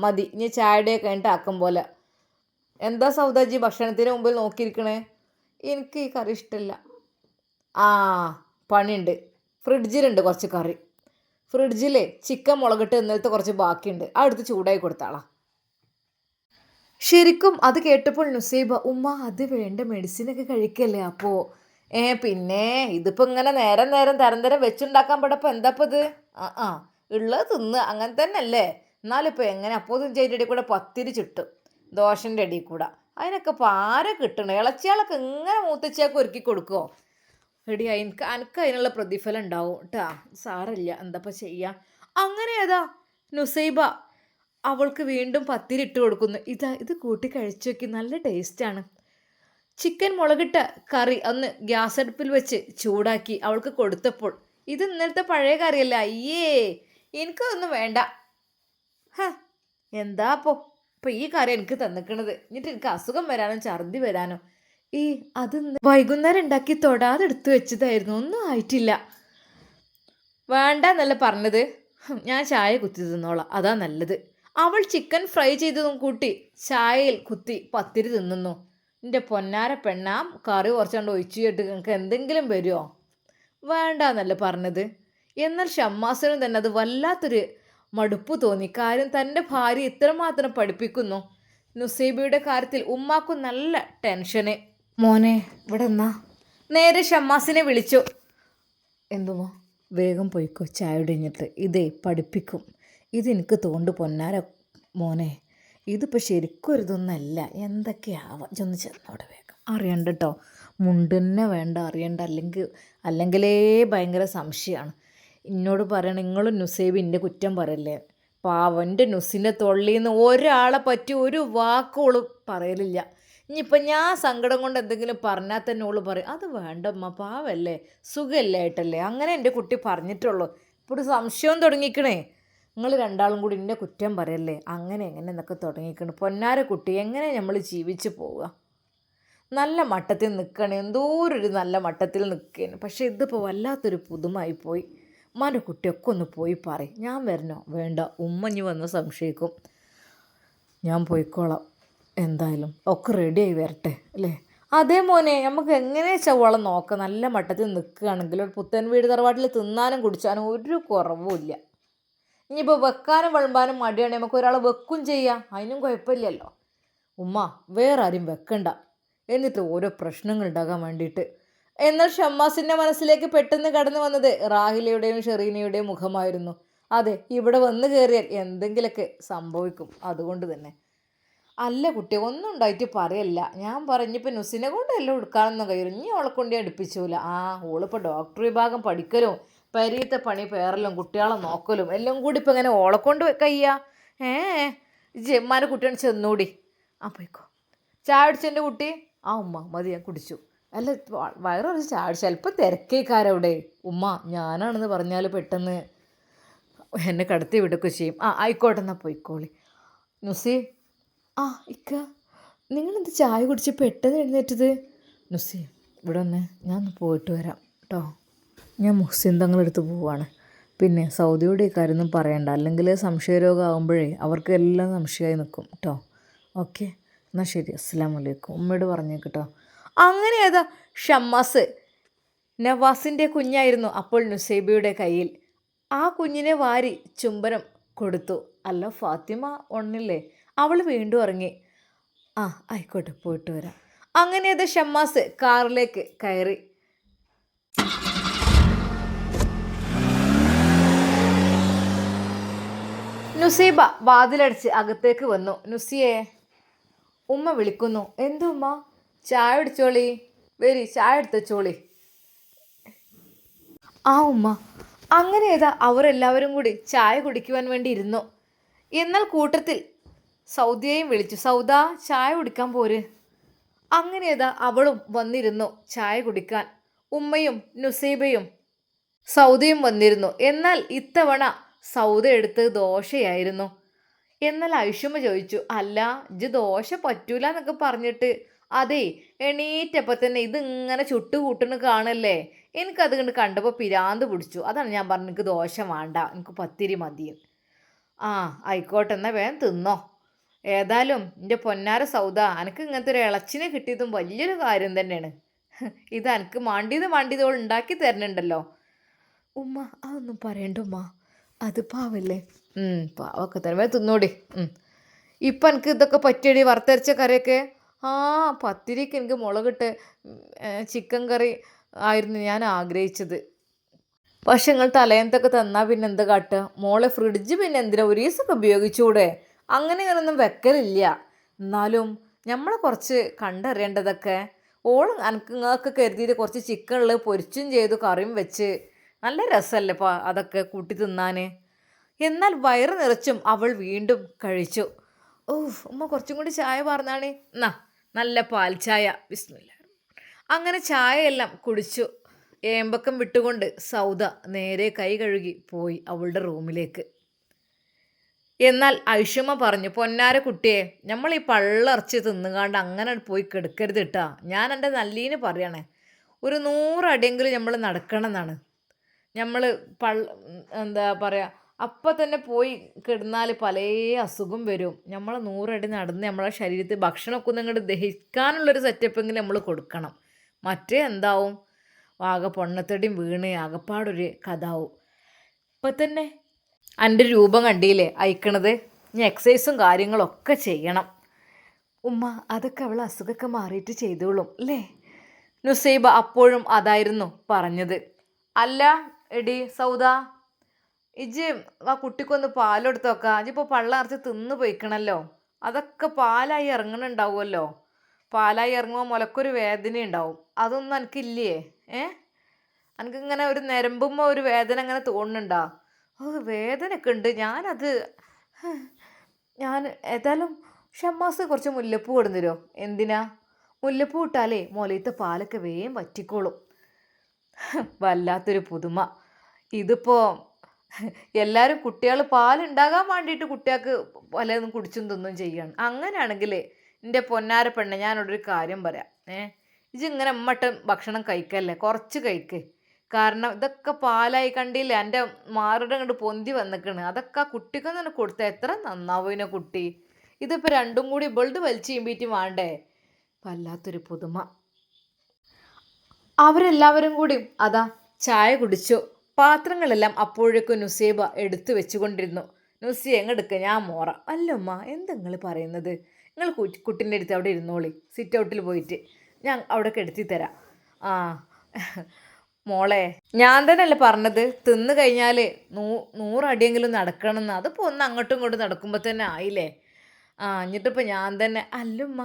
Speaker 1: മതി, ഇനി ചായയുടെ കഴിഞ്ഞിട്ട് ആക്കും പോലെ. എന്താ സൗദാജി ഭക്ഷണത്തിന് മുമ്പിൽ നോക്കിയിരിക്കണേ? എനിക്ക് ഈ കറി ഇഷ്ടമില്ല. പണിയുണ്ട്. ഫ്രിഡ്ജിലുണ്ട് കുറച്ച് കറി. ഫ്രിഡ്ജിൽ ചിക്കൻ മുളകിട്ട് ഇന്നലത്തെ കുറച്ച് ബാക്കിയുണ്ട്, അടുത്ത് ചൂടായി കൊടുത്താളാ. ശരിക്കും അത് കേട്ടപ്പോൾ നുസൈബ, ഉമ്മ അത് വേണ്ട, മെഡിസിനൊക്കെ കഴിക്കല്ലേ. അപ്പോൾ പിന്നെ ഇതിപ്പോൾ ഇങ്ങനെ നേരം തരം വെച്ചുണ്ടാക്കാൻ പെടപ്പോൾ എന്താപ്പോൾ ഇത്? ഉള്ളത് തിന്ന് അങ്ങനെ തന്നെ അല്ലേ. എന്നാലിപ്പോൾ എങ്ങനെ അപ്പോഴും ചെയ്തിൻ്റെ ഇടയിൽ കൂടെ പത്തിരി ചുട്ടും ദോശൻ്റെ ഇടയിൽ കൂടെ അതിനൊക്കെ ഇപ്പോൾ ആരെ കിട്ടണം? ഇളച്ചിയാളൊക്കെ ഇങ്ങനെ മൂത്തച്ചിയൊക്കെ ഒരുക്കി കൊടുക്കുമോ? റെഡിയായി, എനിക്ക് അതിനുള്ള പ്രതിഫലം ഉണ്ടാവും കേട്ടാ. സാരമില്ല, എന്താപ്പോൾ ചെയ്യാം. അങ്ങനെ ഏതാ നുസൈബ അവൾക്ക് വീണ്ടും പത്തിരി ഇട്ട് കൊടുക്കുന്നു. ഇത് കൂട്ടി കഴിച്ചു നോക്കി, നല്ല ടേസ്റ്റാണ്. ചിക്കൻ മുളകിട്ട കറി അന്ന് ഗ്യാസ് അടുപ്പിൽ വെച്ച് ചൂടാക്കി അവൾക്ക് കൊടുത്തപ്പോൾ, ഇത് ഇന്നലത്തെ പഴയ കറിയല്ല. അയ്യേ, എനിക്കതൊന്നും വേണ്ട. എന്താ അപ്പോൾ ഈ കറി എനിക്ക് തന്നിക്കണത്? എന്നിട്ട് എനിക്ക് അസുഖം വരാനോ ഛർദി വരാനോ? അത് വൈകുന്നേരം ഉണ്ടാക്കി തൊടാതെ എടുത്തു വെച്ചതായിരുന്നു, ഒന്നും ആയിട്ടില്ല. വേണ്ട എന്നല്ല പറഞ്ഞത്, ഞാൻ ചായ കുത്തി തിന്നോളാം, അതാ നല്ലത്. അവൾ ചിക്കൻ ഫ്രൈ ചെയ്തതും കൂട്ടി ചായയിൽ കുത്തി പത്തിരി തിന്നുന്നു. എൻ്റെ പൊന്നാര പെണ്ണാം, കറി കുറച്ചുകൊണ്ട് ഒഴിച്ചു കേട്ട് നിങ്ങൾക്ക് എന്തെങ്കിലും വരുമോ? വേണ്ട എന്നല്ല പറഞ്ഞത്. എന്നാൽ ഷമ്മാസിനും തന്നെ അത് വല്ലാത്തൊരു മടുപ്പ് തോന്നി. കാര്യം തൻ്റെ ഭാര്യ ഇത്രമാത്രം പഠിപ്പിക്കുന്നു. നുസൈബയുടെ കാര്യത്തിൽ ഉമ്മാക്കും നല്ല ടെൻഷന്. മോനെ ഇവിടെ എന്നാ? നേരെ ഷമ്മാസിനെ വിളിച്ചു. എന്തുമോ, വേഗം പോയിക്കോ, ചായ കഴിഞ്ഞിട്ട്. ഇതേ പഠിപ്പിക്കും. ഇതെനിക്ക് തോണ്ട് പൊന്നാര മോനെ, ഇതിപ്പോൾ ശരിക്കും ഒരിതൊന്നല്ല. എന്തൊക്കെയാവാം, ചെന്ന് ചെന്നോടെ വേഗം. അറിയണ്ട കേട്ടോ, മുണ്ടെന്നെ വേണ്ട, അറിയണ്ട. അല്ലെങ്കിലേ ഭയങ്കര സംശയമാണ്. എന്നോട് പറയണം, നിങ്ങളും നുസൈബ് എൻ്റെ കുറ്റം പറയല്ലേ. പാവൻ്റെ നുസിൻ്റെ തൊള്ളിയിൽ നിന്ന് ഒരാളെ പറ്റി ഒരു വാക്കോള് പറയലില്ല. ഇനിയിപ്പം ഞാൻ സങ്കടം കൊണ്ട് എന്തെങ്കിലും പറഞ്ഞാൽ തന്നെ ഓള് പറയും, അത് വേണ്ടമ്മ, പാവല്ലേ, സുഖമില്ലായിട്ടല്ലേ. അങ്ങനെ എൻ്റെ കുട്ടി പറഞ്ഞിട്ടുള്ളൂ. ഇപ്പോൾ ഒരു സംശയം തുടങ്ങിക്കണേ. നിങ്ങൾ രണ്ടാളും കൂടി എന്നെ കുറ്റം പറയല്ലേ, അങ്ങനെ എന്നൊക്കെ തുടങ്ങിക്കണം. പൊന്നാര കുട്ടി, എങ്ങനെ നമ്മൾ ജീവിച്ച് പോവുക? നല്ല മട്ടത്തിൽ നിൽക്കണേ, എന്തോരൊരു നല്ല മട്ടത്തിൽ നിൽക്കുകയാണ്. പക്ഷേ ഇതിപ്പോൾ വല്ലാത്തൊരു പുതുമായി പോയി. ഉമ്മാൻ്റെ കുട്ടിയൊക്കെ ഒന്ന് പോയി പറയും. ഞാൻ വരണോ? വേണ്ട, ഉമ്മഞ്ഞ് വന്ന് സംശയിക്കും. ഞാൻ പോയിക്കോളാം, എന്തായാലും ഒക്കെ റെഡിയായി വരട്ടെ അല്ലേ. അതേ മോനെ, നമുക്ക് എങ്ങനെ ചവളം നോക്കാം. നല്ല മട്ടത്തിൽ നിൽക്കുകയാണെങ്കിൽ ഒരു പുത്തൻ വീട് തറവാട്ടിൽ തിന്നാനും കുടിച്ചാനും ഒരു കുറവുമില്ല. ഇനിയിപ്പോൾ വെക്കാനും വിളമ്പാനും മടിയാണെങ്കിൽ നമുക്ക് ഒരാൾ വെക്കും ചെയ്യാം, അതിനും കുഴപ്പമില്ലല്ലോ. ഉമ്മ വേറെ ആരും വെക്കണ്ട, എന്നിട്ട് ഓരോ പ്രശ്നങ്ങൾ ഉണ്ടാകാൻ വേണ്ടിയിട്ട്. എന്നാൽ ഷമ്മാസിൻ്റെ മനസ്സിലേക്ക് പെട്ടെന്ന് കടന്നു വന്നത് റാഹിലയുടെയും ഷെറീനയുടെയും മുഖമായിരുന്നു. അതെ, ഇവിടെ വന്നു കയറിയാൽ എന്തെങ്കിലുമൊക്കെ സംഭവിക്കും, അതുകൊണ്ട് തന്നെ. അല്ല കുട്ടി, ഒന്നും ഉണ്ടായിട്ട് പറയല്ല. ഞാൻ പറഞ്ഞിപ്പോൾ നുസിനെ കൊണ്ട് എല്ലാം എടുക്കാനൊന്നും കഴിയും, ഇനി അവളെ കൊണ്ട് അടുപ്പിച്ചൂല. ഓളിപ്പോൾ ഡോക്ടർ വിഭാഗം പഠിക്കലും പരീത്തെ പണി പേറലും കുട്ടികളെ നോക്കലും എല്ലാം കൂടി ഇപ്പം ഇങ്ങനെ ഓളെ കൊണ്ട് കയ്യാ. ജമ്മാൻ്റെ കുട്ടിയാണ് ചെന്നൂടി. പോയിക്കോ. ചായ അടിച്ചെൻ്റെ കുട്ടി. ഉമ്മ മതി, ഞാൻ കുടിച്ചു. അല്ല, വയറൊരു ചായ ചിലപ്പോൾ തിരക്കേക്കാരവിടെ. ഉമ്മ ഞാനാണെന്ന് പറഞ്ഞാൽ പെട്ടെന്ന് എന്നെ കടത്തി വിടുകയൊക്കെ ചെയ്യും. ആയിക്കോട്ടെ, എന്നാൽ പോയിക്കോളി. നുസി, ഇക്ക നിങ്ങളെന്ത് ചായ കുടിച്ച് പെട്ടെന്ന് എഴുന്നേറ്റത്? നുസി ഇവിടെ ഒന്ന് ഞാൻ ഒന്ന് പോയിട്ട് വരാം കേട്ടോ. ഞാൻ മുഹ്സിൻ തങ്ങളെടുത്ത് പോവാണ്. പിന്നെ സൗദിയുടെ കാര്യമൊന്നും പറയണ്ട, അല്ലെങ്കിൽ സംശയരോഗമാകുമ്പോഴേ അവർക്കെല്ലാം സംശയമായി നിൽക്കും കേട്ടോ. ഓക്കെ, എന്നാൽ ശരി, അസ്സലാമു അലൈക്കും. ഉമ്മയോട് പറഞ്ഞേക്കട്ടോ. അങ്ങനെ ഏതാ ഷമ്മാസ് നവാസിൻ്റെ കുഞ്ഞായിരുന്നു അപ്പോൾ നുസൈബയുടെ കയ്യിൽ. ആ കുഞ്ഞിനെ വാരി ചുംബനം കൊടുത്തു. അല്ല ഫാത്തിമ ഉണ്ണില്ലേ? അവൾ വീണ്ടും ഇറങ്ങി. ആയിക്കോട്ടെ, പോയിട്ട് വരാം. അങ്ങനെ അത് ഷമ്മാസ് കാറിലേക്ക് കയറി. നുസൈബ വാതിലടിച്ച് അകത്തേക്ക് വന്നു. നുസിയെ ഉമ്മ വിളിക്കുന്നു. എന്തുമ്മ? ചായ അടിച്ചോളി, വരി, ചായ എടുത്തോളി. ഉമ്മ. അങ്ങനെ ഏതാ അവരെല്ലാവരും കൂടി ചായ കുടിക്കുവാൻ വേണ്ടി ഇരുന്നു. എന്നാൽ കൂട്ടത്തിൽ സൗദിയെയും വിളിച്ചു. സൗദ, ചായ കുടിക്കാൻ പോര്. അങ്ങനെ ഏതാ അവളും വന്നിരുന്നു ചായ കുടിക്കാൻ. ഉമ്മയും നുസൈബയും സൗദയും വന്നിരുന്നു. എന്നാൽ ഇത്തവണ സൗദ എടുത്ത് ദോശയായിരുന്നു. എന്നാൽ ഐഷുമ്മ ചോദിച്ചു, അല്ല ഇജ്ജ് ദോശ പറ്റൂല എന്നൊക്കെ പറഞ്ഞിട്ട്. അതേ, എണീറ്റപ്പോൾ തന്നെ ഇതിങ്ങനെ ചുട്ടുകൂട്ടുന്നു കാണല്ലേ, എനിക്കത് കണ്ടപ്പോൾ പിരാന്ത് പിടിച്ചു. അതാണ് ഞാൻ പറഞ്ഞു എനിക്ക് ദോശ വേണ്ട, എനിക്ക് പത്തിരി മതി. ആയിക്കോട്ടെ, എന്നാൽ വേഗം തിന്നോ. ഏതായാലും എൻ്റെ പൊന്നാര സൗദ, എനിക്ക് ഇങ്ങനത്തെ ഒരു ഇളച്ചിനെ കിട്ടിയതും വലിയൊരു കാര്യം തന്നെയാണ്. ഇത് എനിക്ക് മാണ്ടിയതോൾ ഉണ്ടാക്കി തരണുണ്ടല്ലോ. ഉമ്മ അതൊന്നും പറയണ്ട ഉമ്മ, അത് പാവല്ലേ. പാവൊക്കെ തന്നെ, തിന്നോടി. ഇപ്പം എനിക്ക് ഇതൊക്കെ പറ്റിയടി, വറുത്തരച്ച കറിയൊക്കെ. പത്തിരിക്ക് എനിക്ക് മുളകിട്ട് ചിക്കൻ കറി ആയിരുന്നു ഞാൻ ആഗ്രഹിച്ചത്. പക്ഷെ നിങ്ങൾ തലേന്നത്തൊക്കെ തന്നാൽ പിന്നെ എന്താ കാട്ടുക മോളെ? ഫ്രിഡ്ജ് പിന്നെ എന്തിനാ, ഒരു ദിവസമൊക്കെ ഉപയോഗിച്ചൂടെ? അങ്ങനെ ഇങ്ങനൊന്നും വെക്കലില്ല. എന്നാലും നമ്മൾ കുറച്ച് കണ്ടറിയേണ്ടതൊക്കെ. നിങ്ങൾക്ക് കരുതിയിട്ട് കുറച്ച് ചിക്കനുള്ളത് പൊരിച്ചും ചെയ്തു, കറിയും വെച്ച് നല്ല രസമല്ലേ അതൊക്കെ കൂട്ടി തിന്നാൻ. എന്നാൽ വയറ് നിറച്ചും അവൾ വീണ്ടും കഴിച്ചു. ഉമ്മ കുറച്ചും കൂടി ചായ പറഞ്ഞാണ്. നല്ല പാൽ ചായ, ബിസ്മില്ലാ. അങ്ങനെ ചായയെല്ലാം കുടിച്ചു. ഏമ്പക്കം വിട്ടുകൊണ്ട് സൗദ നേരെ കൈ കഴുകി പോയി അവളുടെ റൂമിലേക്ക്. എന്നാൽ ഐഷമ്മ പറഞ്ഞു, പൊന്നാര കുട്ടിയെ, നമ്മൾ ഈ പള്ളറച്ച് തിന്നുകാണ്ട് അങ്ങനെ പോയി കിടക്കരുത് കേട്ടാ. ഞാൻ എൻ്റെ നല്ലീന് പറയണേ, ഒരു 100 അടിയെങ്കിലും നമ്മൾ നടക്കണം എന്നാണ്. നമ്മൾ എന്താ പറയുക, അപ്പം തന്നെ പോയി കിടന്നാൽ പല അസുഖം വരും. നമ്മൾ 100 അടി നടന്ന് നമ്മളെ ശരീരത്തിൽ ഭക്ഷണമൊക്കെ ഒന്ന് ഇങ്ങോട്ട് ദഹിക്കാനുള്ളൊരു സെറ്റപ്പെങ്കിലും നമ്മൾ കൊടുക്കണം. മറ്റേ എന്താവും, ആകെ പൊണ്ണത്തടിയും വീണ് ആകെപ്പാടൊരു കഥാവും. ഇപ്പം തന്നെ എൻ്റെ രൂപം കണ്ടില്ലേ അയക്കണത്. ഇനി എക്സസൈസും കാര്യങ്ങളൊക്കെ ചെയ്യണം. ഉമ്മ അതൊക്കെ അവൾ അസുഖമൊക്കെ മാറിയിട്ട് ചെയ്തോളും അല്ലേ? നുസൈബ അപ്പോഴും അതായിരുന്നു പറഞ്ഞത്. അല്ല എടി സൗദ, ഇജ്ജ് കുട്ടിക്കൊന്ന് പാലെടുത്ത് വെക്കാം. ഇജിപ്പോൾ പള്ള നിറച്ച് തിന്ന് പോയിക്കണല്ലോ, അതൊക്കെ പാലായി ഇറങ്ങണുണ്ടാവുമല്ലോ. പാലായി ഇറങ്ങുമ്പോൾ മുലക്കൊരു വേദന ഉണ്ടാവും, അതൊന്നും എനിക്കില്ലേ? എനിക്കിങ്ങനെ ഒരു ഞരമ്പുമ്പോൾ ഒരു വേദന അങ്ങനെ തോന്നുന്നുണ്ടോ? വേദനയൊക്കെ ഉണ്ട്. ഞാൻ ഏതായാലും ഷമ്മാസ് കുറച്ച് മുല്ലപ്പൂ കൊടുന്നിരോ? എന്തിനാ? മുല്ലപ്പൂ ഇട്ടാലേ മുലയത്തെ പാലൊക്കെ വേഗം വറ്റിക്കോളും. വല്ലാത്തൊരു പുതുമ ഇതിപ്പോൾ. എല്ലാവരും കുട്ടികൾ പാലുണ്ടാകാൻ വേണ്ടിയിട്ട് കുട്ടികൾക്ക് പലതും കുടിച്ചും തിന്നും ചെയ്യണം. അങ്ങനെയാണെങ്കിൽ എൻ്റെ പൊന്നാര പെണ്ണെ, ഞാനോടൊരു കാര്യം പറയാം. ഇങ്ങനെ ഉമ്മട്ടും ഭക്ഷണം കഴിക്കല്ലേ, കുറച്ച് കഴിക്ക്. കാരണം ഇതൊക്കെ പാലായി കണ്ടില്ലേ, എൻ്റെ മാറുടെ അങ്ങോട്ട് പൊന്തി വന്നിക്കണ്. അതൊക്കെ ആ കുട്ടിക്കൊന്നും തന്നെ കൊടുത്താൽ എത്ര നന്നാവുന്ന കുട്ടി. ഇതിപ്പോൾ രണ്ടും കൂടി ഇവളുടെ വലിച്ചു ചെയ്യുമ്പോഴേക്കും വേണ്ടേ? വല്ലാത്തൊരു പുതുമ. അവരെല്ലാവരും കൂടി അതാ ചായ കുടിച്ചു. പാത്രങ്ങളെല്ലാം അപ്പോഴേക്കും നുസൈബ എടുത്തു വെച്ചുകൊണ്ടിരുന്നു. നുസി എങ്ങെടുക്ക ഞാൻ മോറ. അല്ല ഉമ്മ, എന്താ നിങ്ങൾ പറയുന്നത്? നിങ്ങൾ കുട്ടീൻ്റെ അടുത്ത് അവിടെ ഇരുന്നോളി, സിറ്റ് ഔട്ടിൽ പോയിട്ട് ഞാൻ അവിടെ കിടത്തി തരാം. ആ മോളെ, ഞാൻ തന്നെയല്ലേ പറഞ്ഞത് തിന്നു കഴിഞ്ഞാൽ 100 അടിയെങ്കിലും നടക്കണമെന്ന്. അതിപ്പോൾ ഒന്ന് അങ്ങോട്ടും ഇങ്ങോട്ടും നടക്കുമ്പോൾ തന്നെ ആയില്ലേ. എന്നിട്ടിപ്പോൾ ഞാൻ തന്നെ. അല്ലുമ്മ,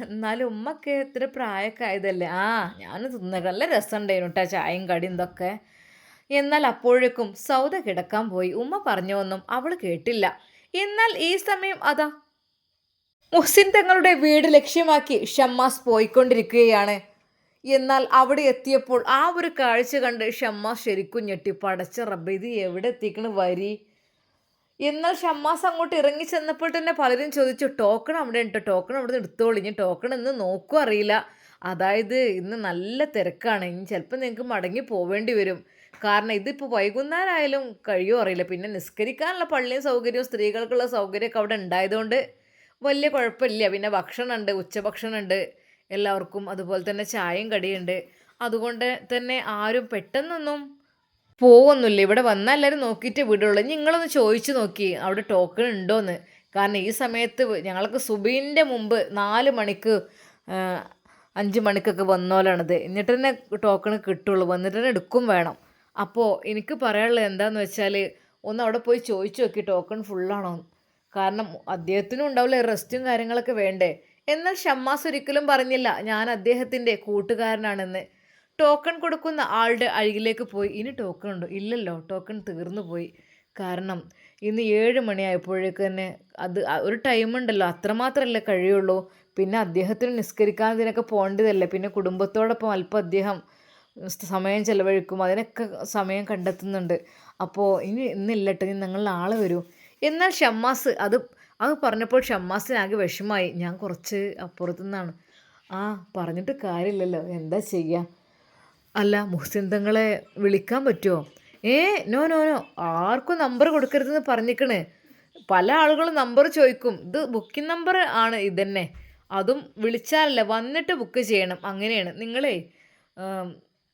Speaker 1: എന്നാലും ഉമ്മക്ക് ഇത്ര പ്രായമൊക്കെ ആയതല്ലേ. ഞാൻ തിന്ന നല്ല രസമുണ്ടായിരുന്നു കേട്ടോ, ചായയും കടിയും ഇതൊക്കെ. എന്നാൽ അപ്പോഴേക്കും സൗദ കിടക്കാൻ പോയി. ഉമ്മ പറഞ്ഞൊന്നും അവൾ കേട്ടില്ല. എന്നാൽ ഈ സമയം അതാ മുഹ്സിൻ തങ്ങളുടെ വീട് ലക്ഷ്യമാക്കി ഷമ്മാസ് പോയിക്കൊണ്ടിരിക്കുകയാണ്. എന്നാൽ അവിടെ എത്തിയപ്പോൾ ആ ഒരു കാഴ്ച കണ്ട് ഷമ്മാസ് ശരിക്കും ഞെട്ടി. പടച്ച റബ്ബേ, ഇത് എവിടെ എത്തിക്കണ് വരി. എന്നാൽ ഷമ്മാസ് അങ്ങോട്ട് ഇറങ്ങി ചെന്നപ്പോൾ തന്നെ പലരും ചോദിച്ചു, ടോക്കൺ അവിടെ ഉണ്ട്, ടോക്കൺ അവിടെ നിന്ന് എടുത്തോളി. ഇനി ടോക്കൺ ഇന്ന് നോക്കും അറിയില്ല, അതായത് ഇന്ന് നല്ല തിരക്കാണ്, ഇനി ചിലപ്പോൾ നിങ്ങൾക്ക് മടങ്ങി പോവേണ്ടി വരും. കാരണം ഇതിപ്പോൾ വൈകുന്നേരമായാലും കഴിയുമോ അറിയില്ല. പിന്നെ നിസ്കരിക്കാനുള്ള പള്ളിയും സൗകര്യവും സ്ത്രീകൾക്കുള്ള സൗകര്യമൊക്കെ അവിടെ ഉണ്ടായതുകൊണ്ട് വലിയ കുഴപ്പമില്ല. പിന്നെ ഭക്ഷണമുണ്ട്, ഉച്ചഭക്ഷണമുണ്ട് എല്ലാവർക്കും, അതുപോലെ തന്നെ ചായയും കടിയുണ്ട്. അതുകൊണ്ട് തന്നെ ആരും പെട്ടെന്നൊന്നും പോവൊന്നുമില്ല. ഇവിടെ വന്നാൽ എല്ലാവരും നോക്കിയിട്ടേ വിടുള്ളൂ. നിങ്ങളൊന്ന് ചോദിച്ചു നോക്കി അവിടെ ടോക്കൺ ഉണ്ടോയെന്ന്. കാരണം ഈ സമയത്ത് ഞങ്ങൾക്ക് സുബീൻ്റെ മുമ്പ് 4 മണിക്ക് 5 മണിക്കൊക്കെ വന്നോലാണിത്. എന്നിട്ട് തന്നെ ടോക്കൺ കിട്ടുള്ളൂ, വന്നിട്ട് തന്നെ എടുക്കും വേണം. അപ്പോൾ എനിക്ക് പറയാനുള്ളത് എന്താണെന്ന് വെച്ചാൽ, ഒന്ന് അവിടെ പോയി ചോദിച്ചു നോക്കി ടോക്കൺ ഫുള്ളാണോ. കാരണം അദ്ദേഹത്തിനും ഉണ്ടാവില്ല, റെസ്റ്റും കാര്യങ്ങളൊക്കെ വേണ്ടേ. എന്നാൽ ഷമ്മാസ് ഒരിക്കലും പറഞ്ഞില്ല ഞാൻ അദ്ദേഹത്തിൻ്റെ കൂട്ടുകാരനാണെന്ന്. ടോക്കൺ കൊടുക്കുന്ന ആളുടെ അരികിലേക്ക് പോയി. ഇനി ടോക്കൺ ഉണ്ടോ? ഇല്ലല്ലോ, ടോക്കൺ തീർന്നു പോയി. കാരണം ഇന്ന് 7 മണിയായപ്പോഴേക്ക് തന്നെ അത് ഒരു ടൈമുണ്ടല്ലോ, അത്രമാത്രമല്ലേ കഴിയുള്ളൂ. പിന്നെ അദ്ദേഹത്തിന് നിസ്കരിക്കാൻ ഇതിനൊക്കെ പോകേണ്ടതല്ലേ. പിന്നെ കുടുംബത്തോടൊപ്പം അല്പം അദ്ദേഹം സമയം ചിലവഴിക്കും, അതിനൊക്കെ സമയം കണ്ടെത്തുന്നുണ്ട്. അപ്പോൾ ഇന്നില്ല കേട്ടോ, ഇനി നിങ്ങൾ നാളെ വരൂ. എന്നാൽ ഷമ്മാസ് അത് പറഞ്ഞപ്പോൾ ഷമ്മാസിനാകെ വിഷമായി. ഞാൻ കുറച്ച് അപ്പുറത്തു നിന്നാണ്. പറഞ്ഞിട്ട് കാര്യമില്ലല്ലോ, എന്താ ചെയ്യുക. അല്ല, മുഹ്സിൻ തങ്ങളെ വിളിക്കാൻ പറ്റുമോ? നോ നോ നോ, ആർക്കും നമ്പർ കൊടുക്കരുതെന്ന് പറഞ്ഞിക്കണ്. പല ആളുകളും നമ്പർ ചോദിക്കും. ഇത് ബുക്കിംഗ് നമ്പർ ആണ് ഇതന്നെ. അതും വിളിച്ചാലല്ല, വന്നിട്ട് ബുക്ക് ചെയ്യണം. അങ്ങനെയാണ്. നിങ്ങളെ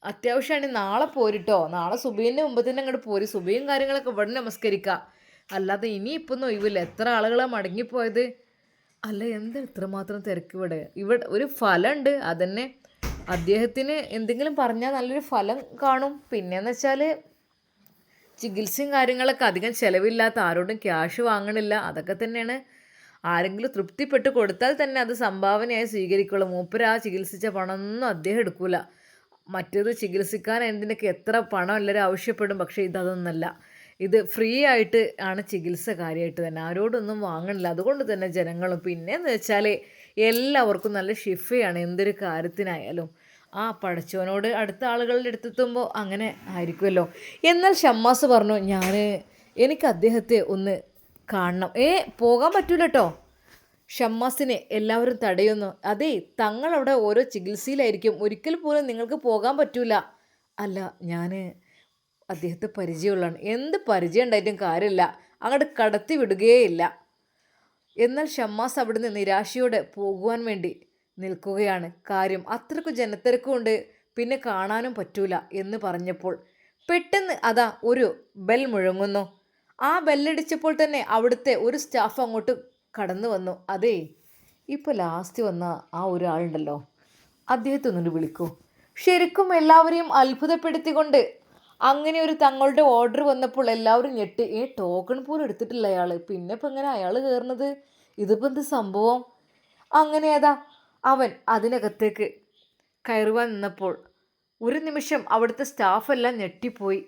Speaker 1: അത്യാവശ്യമാണ് നാളെ പോരിട്ടോ. നാളെ സുബീൻ്റെ മുമ്പ് തന്നെ അങ്ങോട്ട് പോരി. സുബീയും കാര്യങ്ങളൊക്കെ ഇവിടെ നമസ്കരിക്കുക. അല്ലാതെ ഇനിയിപ്പൊന്നും ഒഴിവില്ല. എത്ര ആളുകളാണ് മടങ്ങിപ്പോയത്. അല്ല, എന്താ ഇത്രമാത്രം തിരക്ക് ഇവിടെ ഒരു ഫലമുണ്ട്, അതന്നെ. അദ്ദേഹത്തിന് എന്തെങ്കിലും പറഞ്ഞാൽ നല്ലൊരു ഫലം കാണും. പിന്നെയെന്ന് വെച്ചാൽ ചികിത്സയും കാര്യങ്ങളൊക്കെ അധികം ചിലവില്ലാത്ത, ആരോടും ക്യാഷ് വാങ്ങണില്ല, അതൊക്കെ തന്നെയാണ്. ആരെങ്കിലും തൃപ്തിപ്പെട്ട് കൊടുത്താൽ തന്നെ അത് സംഭാവനയായി സ്വീകരിക്കുള്ളൂ. മൂപ്പര് ചികിത്സിച്ച പണമൊന്നും അദ്ദേഹം എടുക്കില്ല. മറ്റേത് ചികിത്സിക്കാൻ എന്തിനൊക്കെ എത്ര പണം എല്ലാവരും ആവശ്യപ്പെടും. പക്ഷേ ഇതൊന്നല്ല, ഇത് ഫ്രീ ആയിട്ട് ആണ് ചികിത്സ. കാര്യമായിട്ട് തന്നെ ആരോടൊന്നും വാങ്ങണില്ല. അതുകൊണ്ട് തന്നെ ജനങ്ങളും പിന്നെയെന്ന് വെച്ചാൽ എല്ലാവർക്കും നല്ല ഷിഫയാണ് എന്തൊരു കാര്യത്തിനായാലും. പടച്ചവനോട് അടുത്ത ആളുകളുടെ അടുത്തെത്തുമ്പോൾ അങ്ങനെ ആയിരിക്കുമല്ലോ. എന്നാൽ ഷമ്മാസ് പറഞ്ഞു, എനിക്ക് അദ്ദേഹത്തെ ഒന്ന് കാണണം. പോകാൻ പറ്റൂല കേട്ടോ. ഷമ്മാസിനെ എല്ലാവരും തടയുന്നു. അതേ, തങ്ങളവിടെ ഓരോ ചികിത്സയിലായിരിക്കും, ഒരിക്കൽ പോലും നിങ്ങൾക്ക് പോകാൻ പറ്റൂല. അല്ല, ഞാൻ അദ്ദേഹത്തെ പരിചയമുള്ളതാണ്. എന്ത് പരിചയം ഉണ്ടായിട്ടും കാര്യമില്ല, അങ്ങോട്ട് കടത്തി വിടുകയേയില്ല. എന്നാൽ ഷമ്മാസ് അവിടുന്ന് നിരാശയോടെ പോകുവാൻ വേണ്ടി നിൽക്കുകയാണ്. കാര്യം അത്രയ്ക്ക് ജനത്തിരക്കുണ്ട്, പിന്നെ കാണാനും പറ്റൂല എന്ന് പറഞ്ഞപ്പോൾ പെട്ടെന്ന് അതാ ഒരു ബെൽ മുഴങ്ങുന്നു. ആ ബെല്ലടിച്ചപ്പോൾ തന്നെ അവിടുത്തെ ഒരു സ്റ്റാഫ് അങ്ങോട്ട് കടന്നു വന്നു. അതേ, ഇപ്പോൾ ലാസ്റ്റ് വന്ന ആ ഒരാളുണ്ടല്ലോ, അദ്ദേഹത്തെ ഒന്നുകൊണ്ട് വിളിക്കൂ. ശരിക്കും എല്ലാവരെയും അത്ഭുതപ്പെടുത്തിക്കൊണ്ട് അങ്ങനെ ഒരു തങ്ങളുടെ ഓർഡർ വന്നപ്പോൾ എല്ലാവരും ഞെട്ടി. ടോക്കൺ പോലും എടുത്തിട്ടില്ല അയാൾ, പിന്നെ ഇപ്പം എങ്ങനെ അയാൾ കയറുന്നത്? ഇതിപ്പോൾ എന്ത് സംഭവം? അങ്ങനെ അവൻ അതിനകത്തേക്ക് കയറുവാൻ നിന്നപ്പോൾ ഒരു നിമിഷം അവിടുത്തെ സ്റ്റാഫെല്ലാം ഞെട്ടിപ്പോയി.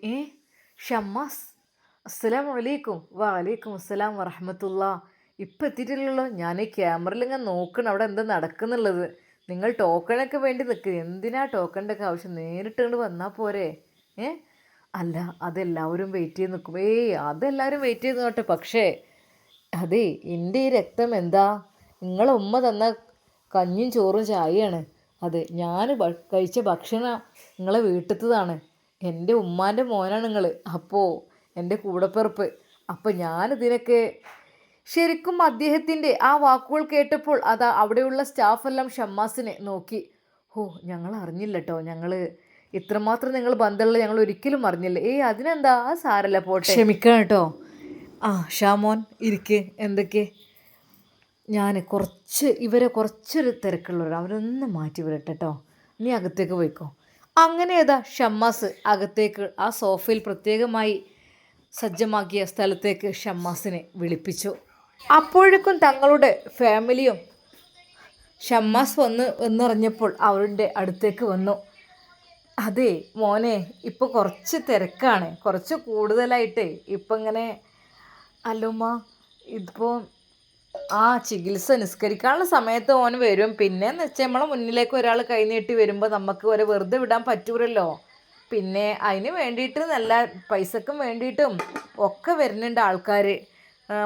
Speaker 1: ഷമ്മാസ്, അസ്സലാമു അലൈക്കും. വലൈക്കും അസ്സലാം വറഹ്മത്തുള്ളാ. ഇപ്പം എത്തിയിട്ടില്ലല്ലോ. ഞാൻ ഈ ക്യാമറയിൽ ഇങ്ങനെ നോക്കണം അവിടെ എന്താ നടക്കുന്നുള്ളത്. നിങ്ങൾ ടോക്കണൊക്കെ വേണ്ടി നിൽക്കുക, എന്തിനാ ടോക്കണിൻ്റെ ഒക്കെ ആവശ്യം? നേരിട്ട് കൊണ്ട് വന്നാൽ പോരെ? അല്ല, അതെല്ലാവരും വെയിറ്റ് ചെയ്ത് നിൽക്കും. അതെല്ലാവരും വെയിറ്റ് ചെയ്ത് നോട്ടെ. പക്ഷേ അതെ, എൻ്റെ ഈ രക്തം എന്താ? നിങ്ങളെ ഉമ്മ തന്ന കഞ്ഞിയും ചോറും ചായയാണ് അത്. ഞാൻ കഴിച്ച ഭക്ഷണം നിങ്ങളെ വീട്ടിലത്തതാണ്. എൻ്റെ ഉമ്മാൻ്റെ മോനാണ് നിങ്ങൾ, അപ്പോൾ എൻ്റെ കൂടപ്പിറപ്പ്. അപ്പോൾ ഞാനിതിനൊക്കെ ശരിക്കും അദ്ദേഹത്തിൻ്റെ ആ വാക്കുകൾ കേട്ടപ്പോൾ അവിടെയുള്ള സ്റ്റാഫെല്ലാം ഷമ്മാസിനെ നോക്കി. ഞങ്ങൾ അറിഞ്ഞില്ല കേട്ടോ, ഞങ്ങൾ ഇത്രമാത്രം നിങ്ങൾ ബന്ധമുള്ള ഞങ്ങൾ ഒരിക്കലും അറിഞ്ഞില്ല. അതിനെന്താ, ആ സാരല്ല, പോട്ടെ, ക്ഷമിക്കണം കേട്ടോ. ഷാമോൻ ഇരിക്ക്. എന്തൊക്കെ? ഞാൻ ഇവരെ കുറച്ചൊരു തിരക്കുള്ളവരാണ്, അവരൊന്ന് മാറ്റി വിടട്ടെ കേട്ടോ. നീ അകത്തേക്ക് പോയിക്കോ. അങ്ങനെ ഷമ്മാസ് അകത്തേക്ക് ആ സോഫയിൽ പ്രത്യേകമായി സജ്ജമാക്കിയ സ്ഥലത്തേക്ക് ഷമ്മാസിനെ വിളിപ്പിച്ചു. അപ്പോഴേക്കും തങ്ങളുടെ ഫാമിലിയും ഷമ്മാസ് എന്നറിഞ്ഞപ്പോൾ അവരുടെ അടുത്തേക്ക് വന്നു. അതെ മോനെ, ഇപ്പോൾ കുറച്ച് തിരക്കാണ്, കുറച്ച് കൂടുതലായിട്ടേ ഇപ്പം ഇങ്ങനെ. അല്ലുമ്മ, ഇതിപ്പോൾ ചികിത്സ നിസ്കരിക്കാനുള്ള സമയത്ത് ഓന് വരും. പിന്നെയെന്ന് വെച്ചാൽ നമ്മളെ മുന്നിലേക്ക് ഒരാൾ കൈ നീട്ടി വരുമ്പോൾ നമുക്ക് ഒരു വെറുതെ വിടാൻ പറ്റൂലല്ലോ. പിന്നെ അതിന് വേണ്ടിയിട്ട് നല്ല പൈസക്കും വേണ്ടിയിട്ടും ഒക്കെ വരുന്നുണ്ട് ആൾക്കാർ.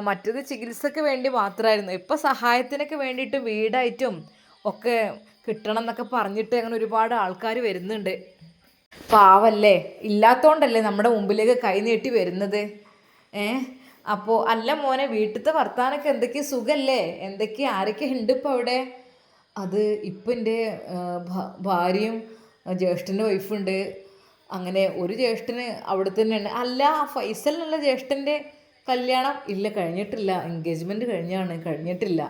Speaker 1: മറ്റത് ചികിത്സയ്ക്ക് വേണ്ടി മാത്രമായിരുന്നു. ഇപ്പോൾ സഹായത്തിനൊക്കെ വേണ്ടിയിട്ട് വീടായിട്ടും ഒക്കെ കിട്ടണം എന്നൊക്കെ പറഞ്ഞിട്ട് അങ്ങനെ ഒരുപാട് ആൾക്കാർ വരുന്നുണ്ട്. പാവല്ലേ, ഇല്ലാത്തതുകൊണ്ടല്ലേ നമ്മുടെ മുമ്പിലേക്ക് കൈ നീട്ടി വരുന്നത്. അപ്പോൾ അല്ല മോനെ, വീട്ടിലത്തെ വർത്താനൊക്കെ എന്തൊക്കെയാ, സുഖല്ലേ? ആരൊക്കെ ഉണ്ട് ഇപ്പോൾ അവിടെ? അത് ഇപ്പം എൻ്റെ ഭാര്യയും ജ്യേഷ്ഠൻ്റെ വൈഫുണ്ട്. അങ്ങനെ ഒരു ജ്യേഷ്ഠന് അവിടെ തന്നെയാണ്. അല്ല, ഫൈസൽ എന്നുള്ള ജ്യേഷ്ഠൻ്റെ കല്യാണം ഇല്ല, കഴിഞ്ഞിട്ടില്ല. എൻഗേജ്മെൻറ്റ് കഴിഞ്ഞിട്ടില്ല.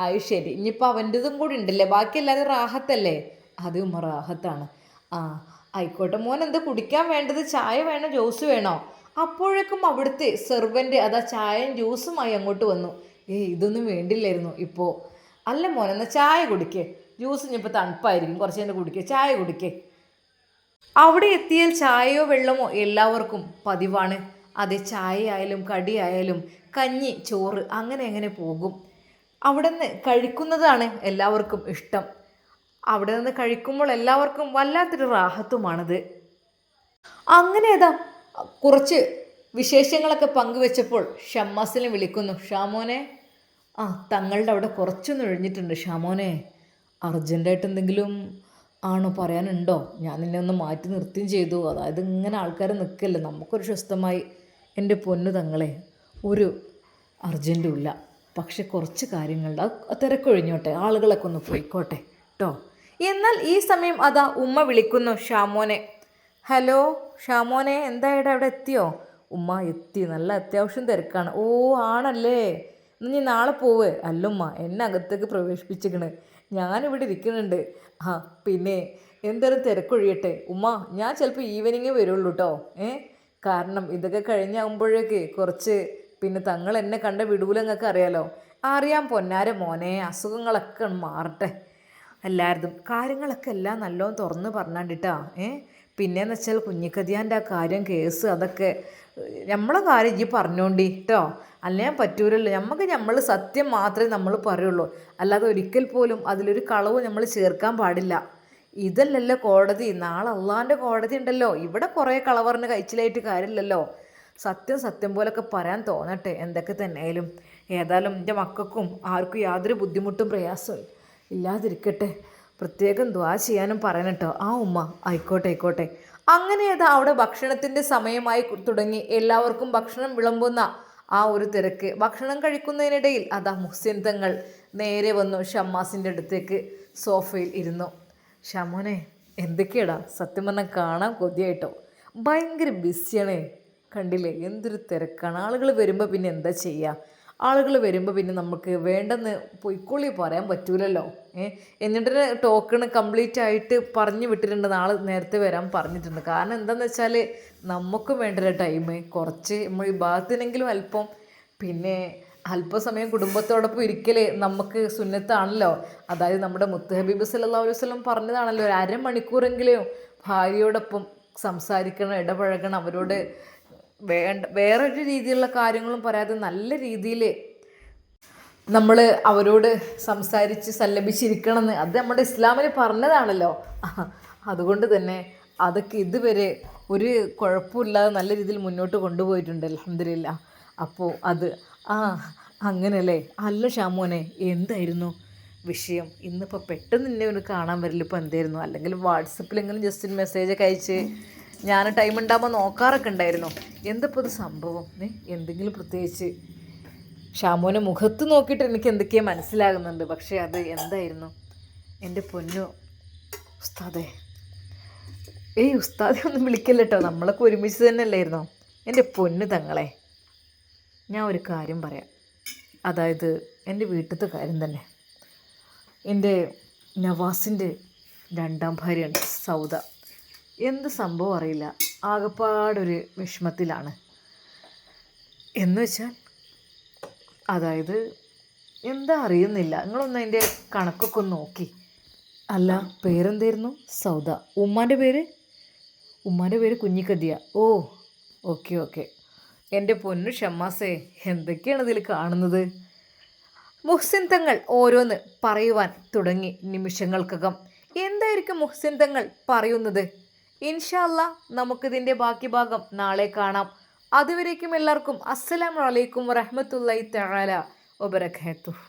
Speaker 1: അത് ശരി. ഇനിയിപ്പോൾ അവൻ്റെതും കൂടി ഉണ്ടല്ലേ. ബാക്കി എല്ലാവരും റാഹത്തല്ലേ? അത് റാഹത്താണ്. ആയിക്കോട്ടെ. മോൻ എന്താ കുടിക്കാൻ വേണ്ടത്? ചായ വേണോ ജ്യൂസ് വേണോ? അപ്പോഴേക്കും അവിടുത്തെ സെർവൻ്റ് ചായയും ജ്യൂസുമായി അങ്ങോട്ട് വന്നു. ഇതൊന്നും വേണ്ടില്ലായിരുന്നു ഇപ്പോൾ. അല്ല മോനെ, എന്നാൽ ചായ കുടിക്കേ. ജ്യൂസ് ഇനിയിപ്പോൾ തണുപ്പായിരിക്കും, കുറച്ച് നേരം കുടിക്കേ. ചായ കുടിക്കേ. അവിടെ എത്തിയാൽ ചായയോ വെള്ളമോ എല്ലാവർക്കും പതിവാണ്. അത് ചായ ആയാലും കടിയായാലും കഞ്ഞി, ചോറ്, അങ്ങനെ പോകും. അവിടെ നിന്ന് കഴിക്കുന്നതാണ് എല്ലാവർക്കും ഇഷ്ടം. അവിടെ നിന്ന് കഴിക്കുമ്പോൾ എല്ലാവർക്കും വല്ലാത്തൊരു റാഹത്തുമാണത്. അങ്ങനെ കുറച്ച് വിശേഷങ്ങളൊക്കെ പങ്കുവെച്ചപ്പോൾ ഷമ്മാസിനെ വിളിക്കുന്നു. ഷാമോനെ, തങ്ങളുടെ അവിടെ കുറച്ചൊന്നും ഒഴിഞ്ഞിട്ടുണ്ട്. ഷാമോനെ, അർജൻറ്റായിട്ട് എന്തെങ്കിലും ആണോ, പറയാനുണ്ടോ? ഞാൻ നിന്നെ ഒന്ന് മാറ്റി നിർത്തുകയും ചെയ്തു. അതായത് ഇങ്ങനെ ആൾക്കാർ നിൽക്കല്ലേ, നമുക്കൊരു സ്വസ്ഥമായി. എൻ്റെ പൊന്നു തങ്ങളെ, ഒരു അർജൻറ്റും ഇല്ല, പക്ഷെ കുറച്ച് കാര്യങ്ങളുടെ തിരക്കൊഴിഞ്ഞോട്ടെ, ആളുകളൊക്കെ ഒന്ന് പോയിക്കോട്ടെ കേട്ടോ. എന്നാൽ ഈ സമയം ഉമ്മ വിളിക്കുന്നു ഷാമോനെ. ഹലോ ഷാമോനെ, എന്തായിടാ, അവിടെ എത്തിയോ? ഉമ്മ എത്തി, നല്ല അത്യാവശ്യം തിരക്കാണ്. ആണല്ലേ, നീ നാളെ പോവേ? അല്ലുമ്മ, എന്നെ അകത്തേക്ക് പ്രവേശിപ്പിച്ചിക്കണ്, ഞാനിവിടെ ഇരിക്കുന്നുണ്ട്. പിന്നെ എന്തായാലും തിരക്കൊഴിയട്ടെ ഉമ്മ, ഞാൻ ചിലപ്പോൾ ഈവനിങ് വരുള്ളൂ കേട്ടോ. കാരണം ഇതൊക്കെ കഴിഞ്ഞാകുമ്പോഴേക്ക് കുറച്ച് പിന്നെ തങ്ങൾ എന്നെ കണ്ട വിടൂലെന്നൊക്കെ അറിയാലോ. അറിയാം പൊന്നാര മോനെ, അസുഖങ്ങളൊക്കെ മാറട്ടെ എല്ലാവരും. കാര്യങ്ങളൊക്കെ എല്ലാം നല്ലോണം തുറന്ന് പറഞ്ഞാണ്ടിട്ടാ. പിന്നെയെന്ന് വെച്ചാൽ കുഞ്ഞിക്കതിയാൻ്റെ ആ കാര്യം, കേസ്, അതൊക്കെ നമ്മളെ കാര്യം ഈ പറഞ്ഞോണ്ടി കേട്ടോ. അല്ലെങ്കിൽ പറ്റൂലല്ലോ. നമ്മൾ സത്യം മാത്രമേ നമ്മൾ പറയുള്ളൂ, അല്ലാതെ ഒരിക്കൽ പോലും അതിലൊരു കളവ് നമ്മൾ ചേർക്കാൻ പാടില്ല. ഇതല്ലല്ലോ കോടതി, നാളെ അള്ളാൻ്റെ കോടതി ഉണ്ടല്ലോ. ഇവിടെ കുറേ കളവറിന് കഴിച്ചിലായിട്ട് കാര്യമില്ലല്ലോ. സത്യം പോലൊക്കെ പറയാൻ തോന്നട്ടെ. എന്തൊക്കെ തന്നെയായാലും ഏതായാലും എൻ്റെ മക്കൾക്കും ആർക്കും യാതൊരു ബുദ്ധിമുട്ടും പ്രയാസവും ഇല്ലാതിരിക്കട്ടെ. പ്രത്യേകം ദുആ ചെയ്യാനും പറയണം കേട്ടോ. ഉമ്മ, ആയിക്കോട്ടെ. അങ്ങനെ അവിടെ ഭക്ഷണത്തിൻ്റെ സമയമായി തുടങ്ങി. എല്ലാവർക്കും ഭക്ഷണം വിളമ്പുന്ന ഒരു തിരക്ക്. ഭക്ഷണം കഴിക്കുന്നതിനിടയിൽ മുഹ്സിൻ തങ്ങൾ നേരെ വന്നു ഷമ്മാസിൻ്റെ അടുത്തേക്ക് സോഫയിൽ ഇരുന്നു. ഷമോനെ, എന്തൊക്കെയാടാ? സത്യം പറഞ്ഞാൽ കാണാൻ കൊതിയായിട്ടോ. ഭയങ്കര ബിസിയാണ്, കണ്ടില്ലേ? എന്തൊരു തിരക്കാണ്. ആളുകൾ വരുമ്പോൾ പിന്നെ എന്താ ചെയ്യുക? ആളുകൾ വരുമ്പോൾ പിന്നെ നമുക്ക് വേണ്ടെന്ന് പൊയ്ക്കൊള്ളി പറയാൻ പറ്റൂലല്ലോ. എന്നിട്ട് ടോക്കൺ കംപ്ലീറ്റ് ആയിട്ട് പറഞ്ഞു വിട്ടിട്ടുണ്ട്, നാളെ നേരത്തെ വരാൻ പറഞ്ഞിട്ടുണ്ട്. കാരണം എന്താണെന്ന് വെച്ചാൽ നമുക്കും വേണ്ടല്ലോ ടൈം, കുറച്ച് നമ്മൾ ഈ ഭാഗത്തിനെങ്കിലും അല്പം, പിന്നെ അല്പസമയം കുടുംബത്തോടൊപ്പം ഇരിക്കൽ നമുക്ക് സുന്നത്താണല്ലോ. അതായത് നമ്മുടെ മുത്ത് ഹബീബ് സല്ലല്ലാഹു അലൈഹി വസല്ലം പറഞ്ഞതാണല്ലോ, ഒരു അരമണിക്കൂറെങ്കിലും ഭാര്യയോടൊപ്പം സംസാരിക്കണം, ഇടപഴകണം. അവരോട് വേറൊരു രീതിയിലുള്ള കാര്യങ്ങളും പറയാതെ നല്ല രീതിയിൽ നമ്മൾ അവരോട് സംസാരിച്ച് സല്ലപിച്ചിരിക്കണമെന്ന് അത് നമ്മുടെ ഇസ്ലാമിൽ പറഞ്ഞതാണല്ലോ. അതുകൊണ്ട് തന്നെ അതൊക്കെ ഇതുവരെ ഒരു കുഴപ്പമില്ലാതെ നല്ല രീതിയിൽ മുന്നോട്ട് കൊണ്ടുപോയിട്ടുണ്ട്, അൽഹംദുലില്ലാ. അപ്പോൾ അത് അങ്ങനെയല്ലേ? അല്ല ഷാമോനെ, എന്തായിരുന്നു വിഷയം? ഇന്നിപ്പോൾ പെട്ടെന്ന് നിന്നെ ഒന്ന് കാണാൻ വരില്ല, ഇപ്പോൾ എന്തായിരുന്നു? അല്ലെങ്കിൽ വാട്സപ്പിലെങ്കിലും ജസ്റ്റ് മെസ്സേജൊക്കെ അയച്ച് ഞാൻ ടൈം ഉണ്ടാകുമ്പോൾ നോക്കാറൊക്കെ ഉണ്ടായിരുന്നു. എന്തപ്പോൾ ഇത് സംഭവം? എന്തെങ്കിലും പ്രത്യേകിച്ച്? ഷാമോനെ മുഖത്ത് നോക്കിയിട്ട് എനിക്ക് എന്തൊക്കെയോ മനസ്സിലാകുന്നുണ്ട്, പക്ഷേ അത് എന്തായിരുന്നു? എൻ്റെ പൊന്നു ഉസ്താദേ, ഏയ് ഉസ്താദെ ഒന്നും വിളിക്കല്ല കേട്ടോ, നമ്മളൊക്കെ ഒരുമിച്ച് തന്നെ അല്ലായിരുന്നോ. എൻ്റെ പൊന്നു തങ്ങളെ, ഞാൻ ഒരു കാര്യം പറയാം. അതായത് എൻ്റെ വീട്ടിലത്തെ കാര്യം തന്നെ. എൻ്റെ നവാസിൻ്റെ രണ്ടാം ഭാര്യയാണ് സൗദ. എന്ത് സംഭവം അറിയില്ല, ആകപ്പാടൊരു വിഷമത്തിലാണ്. എന്ന് വെച്ചാൽ അതായത് എന്താ അറിയുന്നില്ല. നിങ്ങളൊന്ന് അതിൻ്റെ കണക്കൊക്കെ ഒന്ന് നോക്കി. അല്ല, പേരെന്തായിരുന്നു? സൗദ. ഉമ്മാൻ്റെ പേര് കുഞ്ഞിക്കതിയ. ഓ, ഓക്കെ ഓക്കെ. എൻ്റെ പൊന്നു ഷമ്മാസേ, എന്തൊക്കെയാണ് ഇതിൽ കാണുന്നത്? മുഹ്സിൻ തങ്ങൾ ഓരോന്ന് പറയുവാൻ തുടങ്ങി നിമിഷങ്ങൾക്കകം. എന്തായിരിക്കും മുഹ്സിൻ തങ്ങൾ പറയുന്നത്? ഇൻഷാ അല്ലാ നമുക്കിതിൻ്റെ ബാക്കി ഭാഗം നാളെ കാണാം. അതുവരേക്കും എല്ലാവർക്കും അസ്സലാമു അലൈക്കും വറഹ്മത്തുള്ളാഹി തആല വബറകാതുഹു.